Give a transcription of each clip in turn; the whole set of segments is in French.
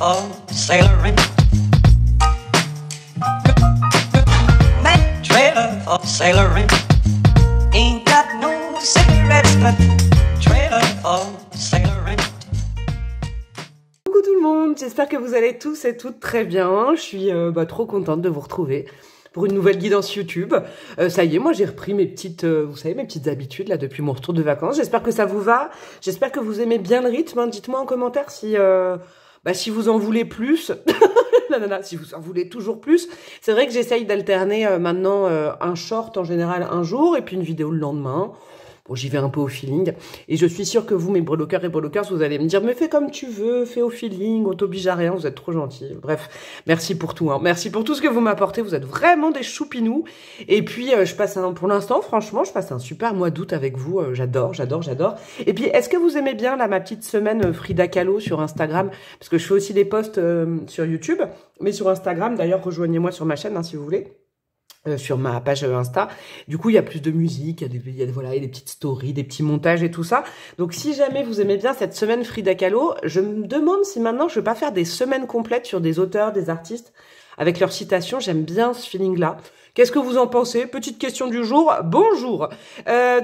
for sailoring. That trailer for sailoring. Ain't got no cigarettes, but trailer for sailoring. Coucou tout le monde, j'espère que vous allez tous et toutes très bien. Je suis trop contente de vous retrouver pour une nouvelle guidance YouTube. Ça y est, moi j'ai repris mes petites, vous savez, mes petites habitudes là depuis mon retour de vacances. J'espère que ça vous va. J'espère que vous aimez bien le rythme. Hein. Dites-moi en commentaire si vous en voulez plus. Si vous en voulez toujours plus. C'est vrai que j'essaye d'alterner maintenant un short en général un jour et puis une vidéo le lendemain. Bon, j'y vais un peu au feeling. Et je suis sûre que vous, mes breloqueurs et breloqueurs, vous allez me dire, mais fais comme tu veux, fais au feeling, on t'oblige à rien, vous êtes trop gentils. Bref, merci pour tout. Hein. Merci pour tout ce que vous m'apportez. Vous êtes vraiment des choupinous. Et puis, pour l'instant, franchement, je passe un super mois d'août avec vous. J'adore. Et puis, est-ce que vous aimez bien, là, ma petite semaine Frida Kahlo sur Instagram? Parce que je fais aussi des posts sur YouTube. Mais sur Instagram, d'ailleurs, rejoignez-moi sur ma chaîne, hein, si vous voulez. Sur ma page Insta. Du coup, il y a plus de musique, il y a des petites stories, des petits montages et tout ça. Donc, si jamais vous aimez bien cette semaine Frida Kahlo, je me demande si maintenant je ne vais pas faire des semaines complètes sur des auteurs, des artistes, avec leurs citations. J'aime bien ce feeling-là. Qu'est-ce que vous en pensez? Petite question du jour. Bonjour.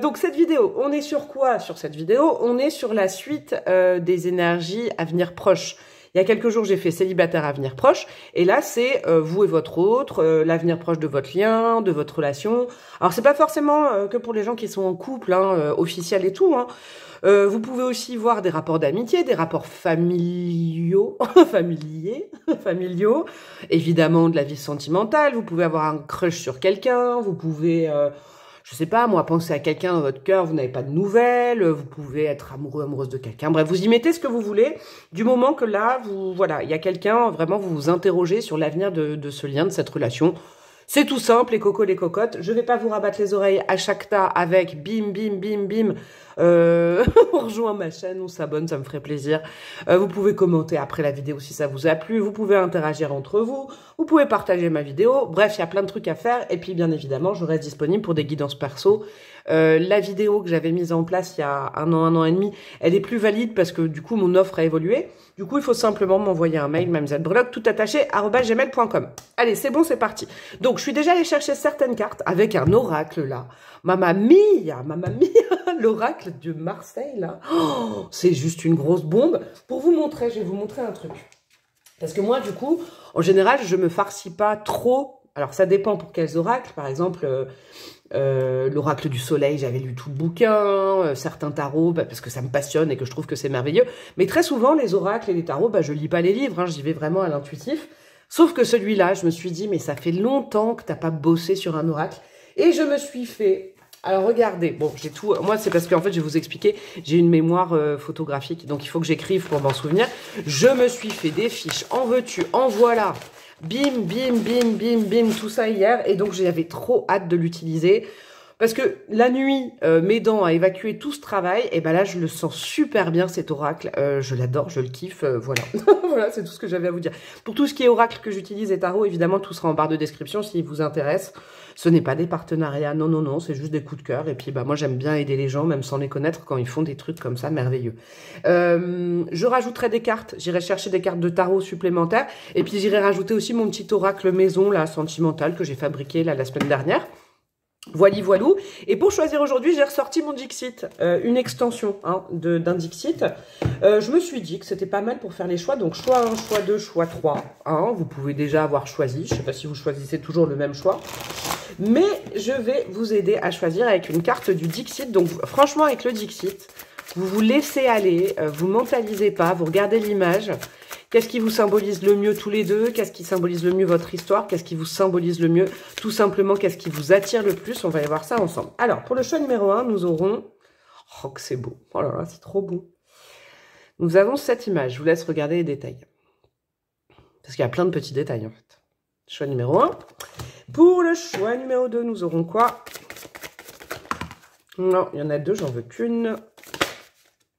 Donc, cette vidéo, on est sur quoi sur cette vidéo? On est sur la suite des énergies à venir proches. Il y a quelques jours, j'ai fait célibataire avenir proche. Et là, c'est vous et votre autre, l'avenir proche de votre lien, de votre relation. Alors, c'est pas forcément que pour les gens qui sont en couple, hein, officiel et tout. Hein. Vous pouvez aussi voir des rapports d'amitié, des rapports familiaux, familiaux, évidemment de la vie sentimentale. Vous pouvez avoir un crush sur quelqu'un. Vous pouvez... je sais pas, moi, pensez à quelqu'un dans votre cœur, vous n'avez pas de nouvelles, vous pouvez être amoureux, amoureuse de quelqu'un. Bref, vous y mettez ce que vous voulez, du moment que là, il y a quelqu'un, vraiment, vous vous interrogez sur l'avenir de ce lien, de cette relation. C'est tout simple, les cocos, les cocottes. Je vais pas vous rabattre les oreilles à chaque tas avec bim, bim, bim, bim. On rejoint ma chaîne, on s'abonne, ça me ferait plaisir. Vous pouvez commenter après la vidéo si ça vous a plu. Vous pouvez interagir entre vous. Vous pouvez partager ma vidéo. Bref, il y a plein de trucs à faire. Et puis, bien évidemment, je reste disponible pour des guidances perso. La vidéo que j'avais mise en place il y a un an et demi, elle est plus valide parce que du coup, mon offre a évolué. Du coup, il faut simplement m'envoyer un mail, mademoisellebrelog, tout attaché, @gmail.com. Allez, c'est bon, c'est parti. Donc, je suis déjà allée chercher certaines cartes avec un oracle, là. Mamma mia, l'oracle de Marseille, là. Oh, c'est juste une grosse bombe. Pour vous montrer, je vais vous montrer un truc. Parce que moi, du coup, en général, je me farcis pas trop. Alors, ça dépend pour quels oracles. Par exemple... l'oracle du soleil, j'avais lu tout le bouquin, certains tarots, parce que ça me passionne et que je trouve que c'est merveilleux. Mais très souvent, les oracles et les tarots, je lis pas les livres, hein, j'y vais vraiment à l'intuitif. Sauf que celui-là, je me suis dit, mais ça fait longtemps que t'as pas bossé sur un oracle. Et je me suis fait... Alors regardez, bon, j'ai tout... Moi, c'est parce qu'en fait, je vais vous expliquer, j'ai une mémoire photographique, donc il faut que j'écrive pour m'en souvenir. Je me suis fait des fiches, en veux-tu, en voilà... Bim, bim, bim, bim, bim, tout ça hier. Et donc, j'avais trop hâte de l'utiliser. Parce que la nuit, m'aidant à évacuer tout ce travail, et ben là, je le sens super bien, cet oracle. Je l'adore, je le kiffe, voilà. Voilà, c'est tout ce que j'avais à vous dire. Pour tout ce qui est oracle que j'utilise et tarot, évidemment, tout sera en barre de description s'il vous intéresse. Ce n'est pas des partenariats, non, c'est juste des coups de cœur. Et puis, moi, j'aime bien aider les gens, même sans les connaître, quand ils font des trucs comme ça, merveilleux. Je rajouterai des cartes, j'irai chercher des cartes de tarot supplémentaires. Et puis, j'irai rajouter aussi mon petit oracle maison, là, sentimental, que j'ai fabriqué, là, la semaine dernière. Voilou. Et pour choisir aujourd'hui, j'ai ressorti mon Dixit, une extension hein, d'un Dixit. Je me suis dit que c'était pas mal pour faire les choix. Donc, choix 1, choix 2, choix 3. Hein, vous pouvez déjà avoir choisi. Je ne sais pas si vous choisissez toujours le même choix. Mais je vais vous aider à choisir avec une carte du Dixit. Donc, franchement, avec le Dixit, vous vous laissez aller, vous mentalisez pas, vous regardez l'image. Qu'est-ce qui vous symbolise le mieux tous les deux? Qu'est-ce qui symbolise le mieux votre histoire? Qu'est-ce qui vous symbolise le mieux? Tout simplement, qu'est-ce qui vous attire le plus? On va aller voir ça ensemble. Alors, pour le choix numéro 1, nous aurons... Oh, que c'est beau. Oh là là, c'est trop beau. Nous avons cette image. Je vous laisse regarder les détails. Parce qu'il y a plein de petits détails, en fait. Choix numéro 1. Pour le choix numéro 2, nous aurons quoi? Non, il y en a deux, j'en veux qu'une.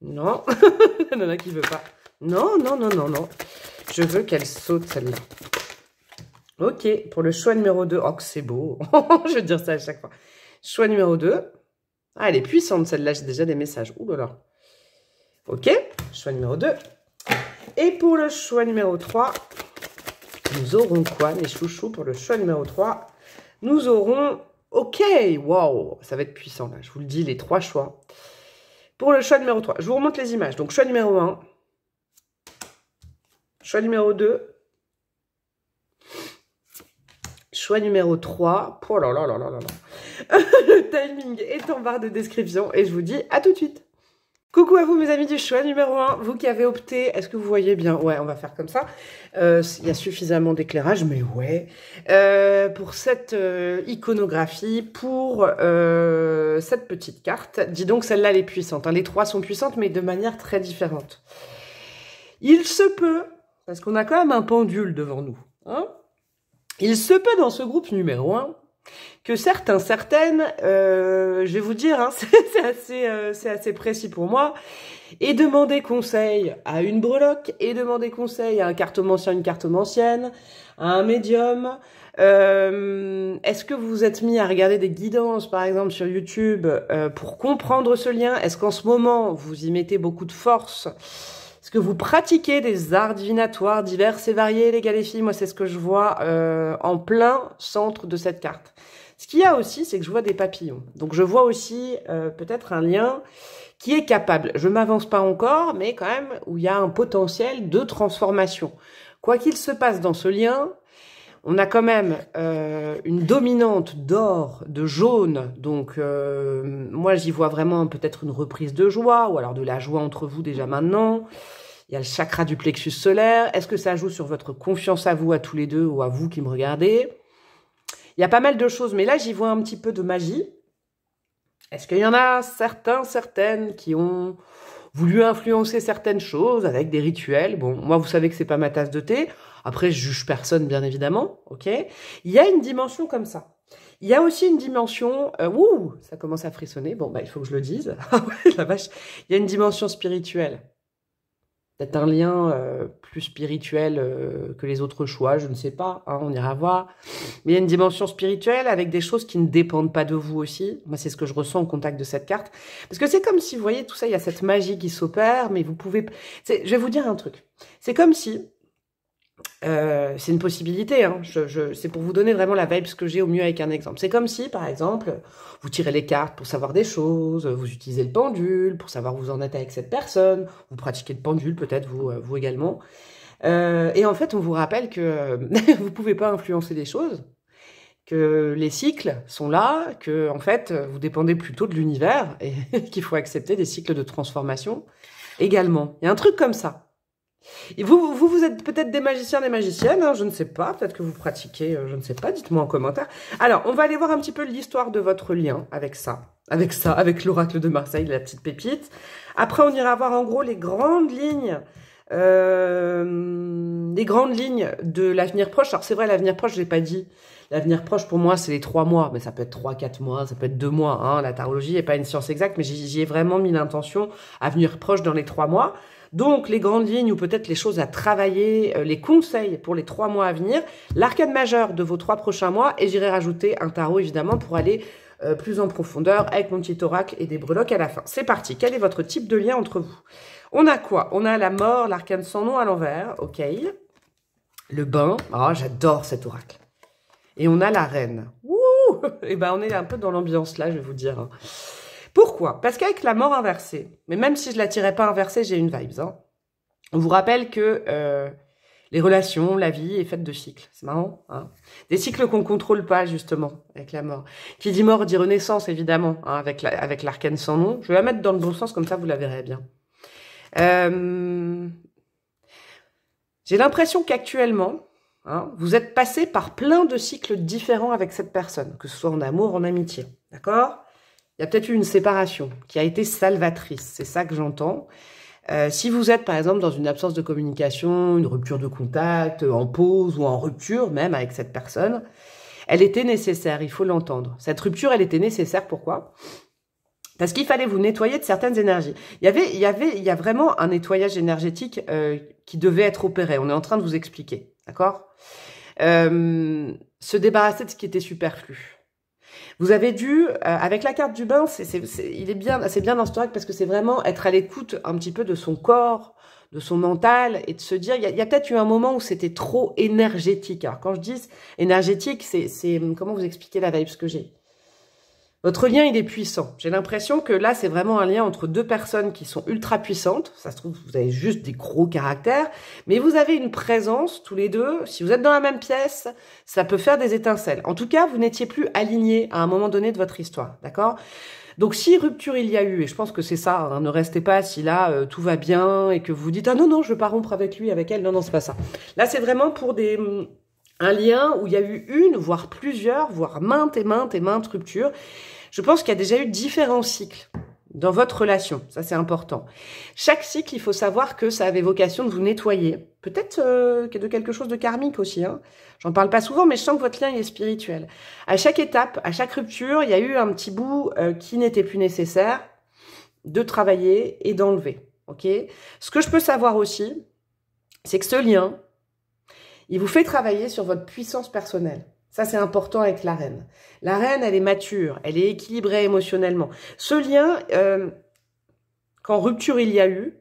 Non, il y en a qui ne veut pas. Non. Je veux qu'elle saute, celle-là. Ok, pour le choix numéro 2. Oh, que c'est beau. Je veux dire ça à chaque fois. Choix numéro 2. Ah, elle est puissante, celle-là. J'ai déjà des messages. Ouh là là. Ok, choix numéro 2. Et pour le choix numéro 3, nous aurons quoi, mes chouchous? Pour le choix numéro 3, nous aurons... Ok, waouh, ça va être puissant, là. Je vous le dis, les 3 choix. Pour le choix numéro 3, je vous remonte les images. Donc, choix numéro 1. Choix numéro 2. Choix numéro 3. Oh là là là là là là. Le timing est en barre de description. Et je vous dis à tout de suite. Coucou à vous mes amis du choix numéro 1, vous qui avez opté, est-ce que vous voyez bien? Ouais, on va faire comme ça. Il y a suffisamment d'éclairage, mais ouais. Pour cette iconographie, pour cette petite carte, dis donc celle-là elle est puissante. Hein. Les 3 sont puissantes, mais de manière très différente. Il se peut, parce qu'on a quand même un pendule devant nous, hein, il se peut dans ce groupe numéro 1, que certains, certaines, je vais vous dire, hein, c'est assez précis pour moi, et demander conseil à une breloque, et demander conseil à un cartomancien, une cartomancienne, à un médium. Est-ce que vous vous êtes mis à regarder des guidances, par exemple, sur YouTube, pour comprendre ce lien? Est-ce qu'en ce moment, vous y mettez beaucoup de force? Est-ce que vous pratiquez des arts divinatoires divers et variés, les gars, les filles? Moi, c'est ce que je vois en plein centre de cette carte. Ce qu'il y a aussi, c'est que je vois des papillons. Donc, je vois aussi peut-être un lien qui est capable, je m'avance pas encore, mais quand même, où il y a un potentiel de transformation. Quoi qu'il se passe dans ce lien, on a quand même une dominante d'or, de jaune. Donc, moi, j'y vois vraiment peut-être une reprise de joie, ou alors de la joie entre vous déjà maintenant. Il y a le chakra du plexus solaire. Est-ce que ça joue sur votre confiance à vous, à tous les deux, ou à vous qui me regardez? Il y a pas mal de choses, mais là, j'y vois un petit peu de magie. Est-ce qu'il y en a certains, certaines qui ont voulu influencer certaines choses avec des rituels? Bon, moi, vous savez que c'est pas ma tasse de thé. Après, je juge personne, bien évidemment, ok? Il y a une dimension comme ça. Il y a aussi une dimension... ouh, ça commence à frissonner. Bon, bah, il faut que je le dise. Ah ouais, la vache. Il y a une dimension spirituelle. Peut-être un lien plus spirituel que les autres choix, je ne sais pas, hein, on ira voir. Mais il y a une dimension spirituelle avec des choses qui ne dépendent pas de vous aussi. Moi, c'est ce que je ressens au contact de cette carte. Parce que c'est comme si, vous voyez, tout ça, il y a cette magie qui s'opère, mais vous pouvez... Je vais vous dire un truc. C'est comme si... c'est une possibilité, hein. C'est pour vous donner vraiment la vibe, ce que j'ai au mieux avec un exemple. C'est comme si, par exemple, vous tirez les cartes pour savoir des choses, vous utilisez le pendule pour savoir où vous en êtes avec cette personne, vous pratiquez le pendule peut-être, vous également. Et en fait, on vous rappelle que vous pouvez pas influencer les choses, que les cycles sont là, que en fait, vous dépendez plutôt de l'univers et qu'il faut accepter des cycles de transformation également. Il y a un truc comme ça. Et vous êtes peut-être des magiciens, des magiciennes, hein, je ne sais pas, peut-être que vous pratiquez, je ne sais pas, dites-moi en commentaire. Alors, on va aller voir un petit peu l'histoire de votre lien avec ça, avec l'oracle de Marseille, la petite pépite. Après, on ira voir en gros les grandes lignes de l'avenir proche. Alors, c'est vrai, l'avenir proche, je l'ai pas dit. L'avenir proche, pour moi, c'est les 3 mois, mais ça peut être 3-4 mois, ça peut être 2 mois. Hein. La tarologie n'est pas une science exacte, mais j'y ai vraiment mis l'intention, avenir proche dans les 3 mois. Donc, les grandes lignes ou peut-être les choses à travailler, les conseils pour les 3 mois à venir, l'arcane majeur de vos 3 prochains mois, et j'irai rajouter un tarot, évidemment, pour aller plus en profondeur avec mon petit oracle et des breloques à la fin. C'est parti. Quel est votre type de lien entre vous? On a quoi? On a la mort, l'arcane sans nom à l'envers, ok. Le bain, oh, j'adore cet oracle. Et on a la reine. Ouh, et ben, on est un peu dans l'ambiance là, je vais vous dire. Hein. Pourquoi? Parce qu'avec la mort inversée, mais même si je la tirais pas inversée, j'ai une vibes. Hein. On vous rappelle que les relations, la vie est faite de cycles. C'est marrant. Hein, des cycles qu'on contrôle pas, justement, avec la mort. Qui dit mort, dit renaissance, évidemment, hein, avec l'arcane sans nom. Je vais la mettre dans le bon sens, comme ça, vous la verrez bien. J'ai l'impression qu'actuellement, hein, vous êtes passé par plein de cycles différents avec cette personne, que ce soit en amour, en amitié. D'accord ? Il y a peut-être eu une séparation qui a été salvatrice, c'est ça que j'entends. Si vous êtes, par exemple, dans une absence de communication, une rupture de contact, en pause ou en rupture même avec cette personne, elle était nécessaire, il faut l'entendre. Cette rupture, elle était nécessaire, pourquoi? Parce qu'il fallait vous nettoyer de certaines énergies. Il y a vraiment un nettoyage énergétique qui devait être opéré. On est en train de vous expliquer, d'accord? Se débarrasser de ce qui était superflu. Vous avez dû, avec la carte du bain, c'est bien dans ce oracle parce que c'est vraiment être à l'écoute un petit peu de son corps, de son mental et de se dire, il y a peut-être eu un moment où c'était trop énergétique. Alors quand je dis énergétique, c'est comment vous expliquer la vibe que j'ai? Votre lien, il est puissant. J'ai l'impression que là, c'est vraiment un lien entre deux personnes qui sont ultra puissantes. Ça se trouve, vous avez juste des gros caractères, mais vous avez une présence tous les deux. Si vous êtes dans la même pièce, ça peut faire des étincelles. En tout cas, vous n'étiez plus alignés à un moment donné de votre histoire, d'accord? Donc, si rupture il y a eu, et je pense que c'est ça, hein, ne restez pas si là, tout va bien et que vous dites « Ah non, non, je veux pas rompre avec lui, avec elle. » Non, non, c'est pas ça. Là, c'est vraiment pour un lien où il y a eu une, voire plusieurs, voire maintes et maintes et maintes ruptures. Je pense qu'il y a déjà eu différents cycles dans votre relation. Ça, c'est important. Chaque cycle, il faut savoir que ça avait vocation de vous nettoyer. Peut-être de quelque chose de karmique aussi. Hein. J'en parle pas souvent, mais je sens que votre lien il est spirituel. À chaque étape, à chaque rupture, il y a eu un petit bout qui n'était plus nécessaire de travailler et d'enlever. Ok. Ce que je peux savoir aussi, c'est que ce lien, il vous fait travailler sur votre puissance personnelle. Ça, c'est important avec la reine. La reine, elle est mature, elle est équilibrée émotionnellement. Ce lien, quand rupture il y a eu,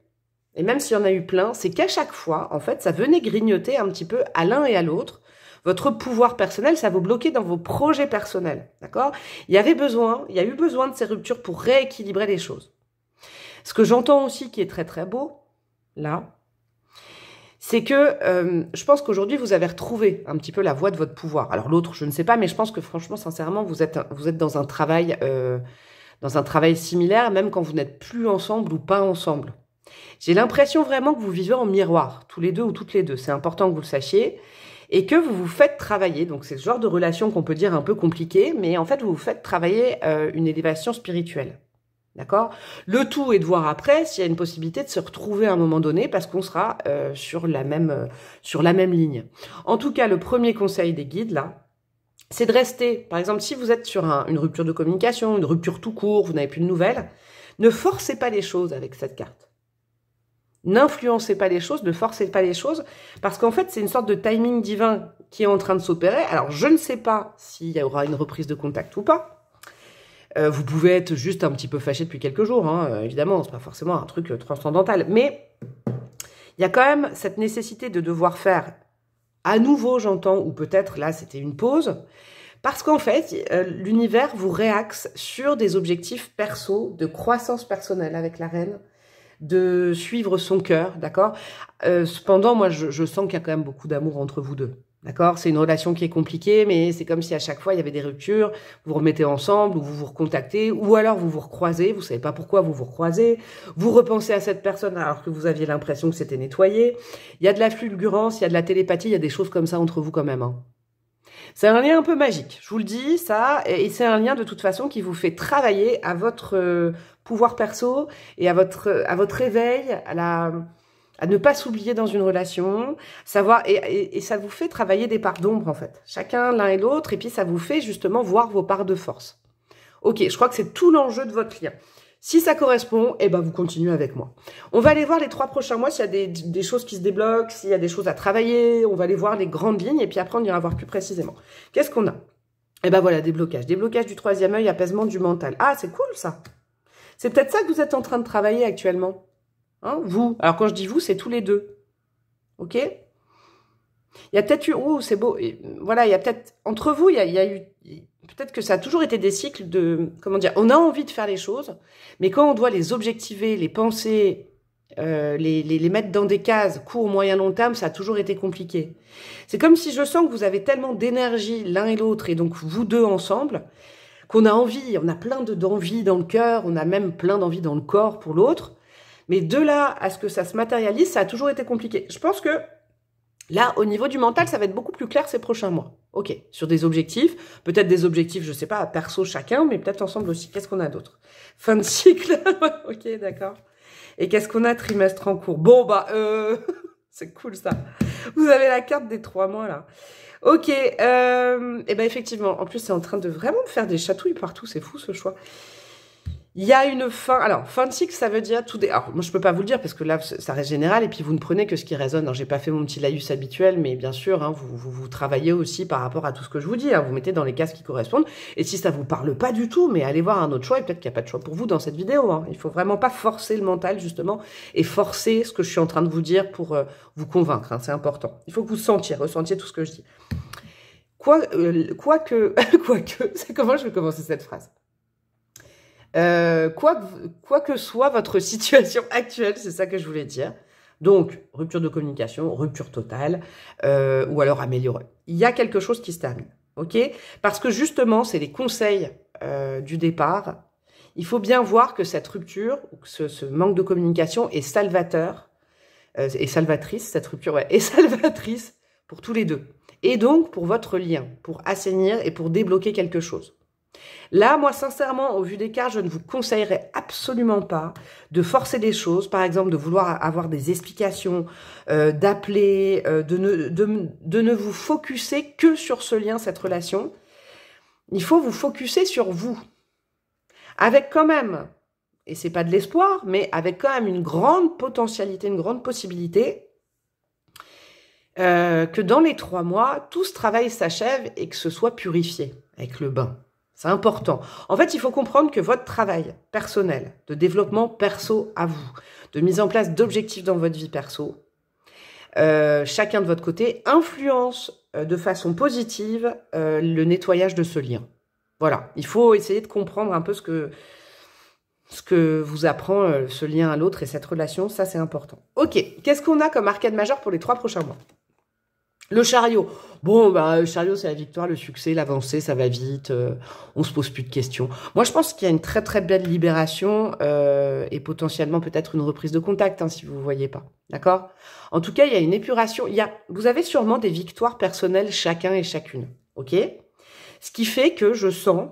et même s'il y en a eu plein, c'est qu'à chaque fois, en fait, ça venait grignoter un petit peu à l'un et à l'autre. Votre pouvoir personnel, ça vous bloquait dans vos projets personnels, d'accord? Il y a eu besoin de ces ruptures pour rééquilibrer les choses. Ce que j'entends aussi qui est très très beau, là, c'est que je pense qu'aujourd'hui, vous avez retrouvé un petit peu la voie de votre pouvoir. Alors l'autre, je ne sais pas, mais je pense que franchement, sincèrement, vous êtes dans un travail similaire, même quand vous n'êtes plus ensemble ou pas ensemble. J'ai l'impression vraiment que vous vivez en miroir, tous les deux ou toutes les deux. C'est important que vous le sachiez. Et que vous vous faites travailler. Donc c'est ce genre de relation qu'on peut dire un peu compliquée, mais en fait, vous vous faites travailler une élévation spirituelle. D'accord? Le tout est de voir après s'il y a une possibilité de se retrouver à un moment donné parce qu'on sera sur la même ligne. En tout cas, le premier conseil des guides, là, c'est de rester, par exemple, si vous êtes sur une rupture de communication, une rupture tout court, vous n'avez plus de nouvelles, ne forcez pas les choses avec cette carte. N'influencez pas les choses, ne forcez pas les choses, parce qu'en fait, c'est une sorte de timing divin qui est en train de s'opérer. Alors, je ne sais pas s'il y aura une reprise de contact ou pas. Vous pouvez être juste un petit peu fâché depuis quelques jours, hein, évidemment, c'est pas forcément un truc transcendantal, mais il y a quand même cette nécessité de devoir faire à nouveau, j'entends, ou peut-être là c'était une pause, parce qu'en fait, l'univers vous réaxe sur des objectifs perso, de croissance personnelle avec la reine, de suivre son cœur, d'accord? Cependant, moi, je sens qu'il y a quand même beaucoup d'amour entre vous deux. D'accord? C'est une relation qui est compliquée, mais c'est comme si à chaque fois, il y avait des ruptures, vous vous remettez ensemble, ou vous vous recontactez, ou alors vous vous recroisez, vous savez pas pourquoi vous vous recroisez, vous repensez à cette personne alors que vous aviez l'impression que c'était nettoyé. Il y a de la fulgurance, il y a de la télépathie, il y a des choses comme ça entre vous quand même. Hein. C'est un lien un peu magique, je vous le dis, ça, et c'est un lien de toute façon qui vous fait travailler à votre pouvoir perso et à votre éveil, à ne pas s'oublier dans une relation, savoir et ça vous fait travailler des parts d'ombre en fait, chacun l'un et l'autre, et puis ça vous fait justement voir vos parts de force. Ok, je crois que c'est tout l'enjeu de votre lien. Si ça correspond, eh ben vous continuez avec moi. On va aller voir les 3 prochains mois s'il y a des choses qui se débloquent, s'il y a des choses à travailler, on va aller voir les grandes lignes et puis après on ira voir plus précisément. Qu'est-ce qu'on a? Eh ben voilà, déblocage. Déblocage du 3e œil, apaisement du mental. Ah, c'est cool ça. C'est peut-être ça que vous êtes en train de travailler actuellement. Hein, vous. Alors quand je dis vous, c'est tous les deux. Ok? Il y a peut-être eu... Oh, c'est beau. Et, voilà, il y a peut-être... Entre vous, il y a eu... Peut-être que ça a toujours été des cycles de... Comment dire? On a envie de faire les choses, mais quand on doit les objectiver, les penser, les mettre dans des cases, court, moyen, long terme, ça a toujours été compliqué. C'est comme si je sens que vous avez tellement d'énergie l'un et l'autre, et donc vous deux ensemble, qu'on a envie, on a plein d'envie dans le cœur, on a même plein d'envie dans le corps pour l'autre, mais de là à ce que ça se matérialise, ça a toujours été compliqué. Je pense que là, au niveau du mental, ça va être beaucoup plus clair ces prochains mois. Ok, sur des objectifs, peut-être des objectifs, je sais pas, perso chacun, mais peut-être ensemble aussi. Qu'est-ce qu'on a d'autre? Fin de cycle, ok, d'accord. Et qu'est-ce qu'on a? Trimestre en cours. Bon, bah, c'est cool ça. Vous avez la carte des 3 mois là. Ok, et ben effectivement, en plus c'est en train de vraiment me faire des chatouilles partout, c'est fou ce choix. Il y a une fin. Alors, fin de cycle, ça veut dire tout. Alors, moi, je peux pas vous le dire parce que là, ça reste général et puis vous ne prenez que ce qui résonne. Alors, j'ai pas fait mon petit laïus habituel, mais bien sûr, hein, vous travaillez aussi par rapport à tout ce que je vous dis. Hein, vous mettez dans les cases qui correspondent. Et si ça vous parle pas du tout, mais allez voir un autre choix et peut-être qu'il n'y a pas de choix pour vous dans cette vidéo. Hein. Il faut vraiment pas forcer le mental justement et forcer ce que je suis en train de vous dire pour vous convaincre. Hein, c'est important. Il faut que vous ressentiez tout ce que je dis. Quoique, c'est comment je vais commencer cette phrase? Quoi que soit votre situation actuelle, c'est ça que je voulais dire. Donc, rupture de communication, rupture totale, ou alors améliorer. Il y a quelque chose qui se termine, ok? Parce que justement, c'est les conseils du départ. Il faut bien voir que cette rupture, ce manque de communication est salvateur, et salvatrice, cette rupture, ouais, est salvatrice pour tous les deux. Et donc, pour votre lien, pour assainir et pour débloquer quelque chose. Là, moi, sincèrement, au vu des cartes, je ne vous conseillerais absolument pas de forcer les choses, par exemple, de vouloir avoir des explications, d'appeler, de ne vous focuser que sur ce lien, cette relation. Il faut vous focuser sur vous. Avec quand même, et c'est pas de l'espoir, mais avec quand même une grande potentialité, une grande possibilité, que dans les 3 mois, tout ce travail s'achève et que ce soit purifié avec le bain. C'est important. En fait, il faut comprendre que votre travail personnel, de développement perso à vous, de mise en place d'objectifs dans votre vie perso, chacun de votre côté, influence de façon positive le nettoyage de ce lien. Voilà, il faut essayer de comprendre un peu ce que vous apprend ce lien à l'autre et cette relation, ça c'est important. Ok, qu'est-ce qu'on a comme arcade majeur pour les 3 prochains mois? Le chariot. Bon, bah, le chariot, c'est la victoire, le succès, l'avancée, ça va vite, on se pose plus de questions. Moi, je pense qu'il y a une très très belle libération et potentiellement peut-être une reprise de contact, hein, si vous ne voyez pas. D'accord? En tout cas, il y a une épuration. Vous avez sûrement des victoires personnelles chacun et chacune. Ok? Ce qui fait que je sens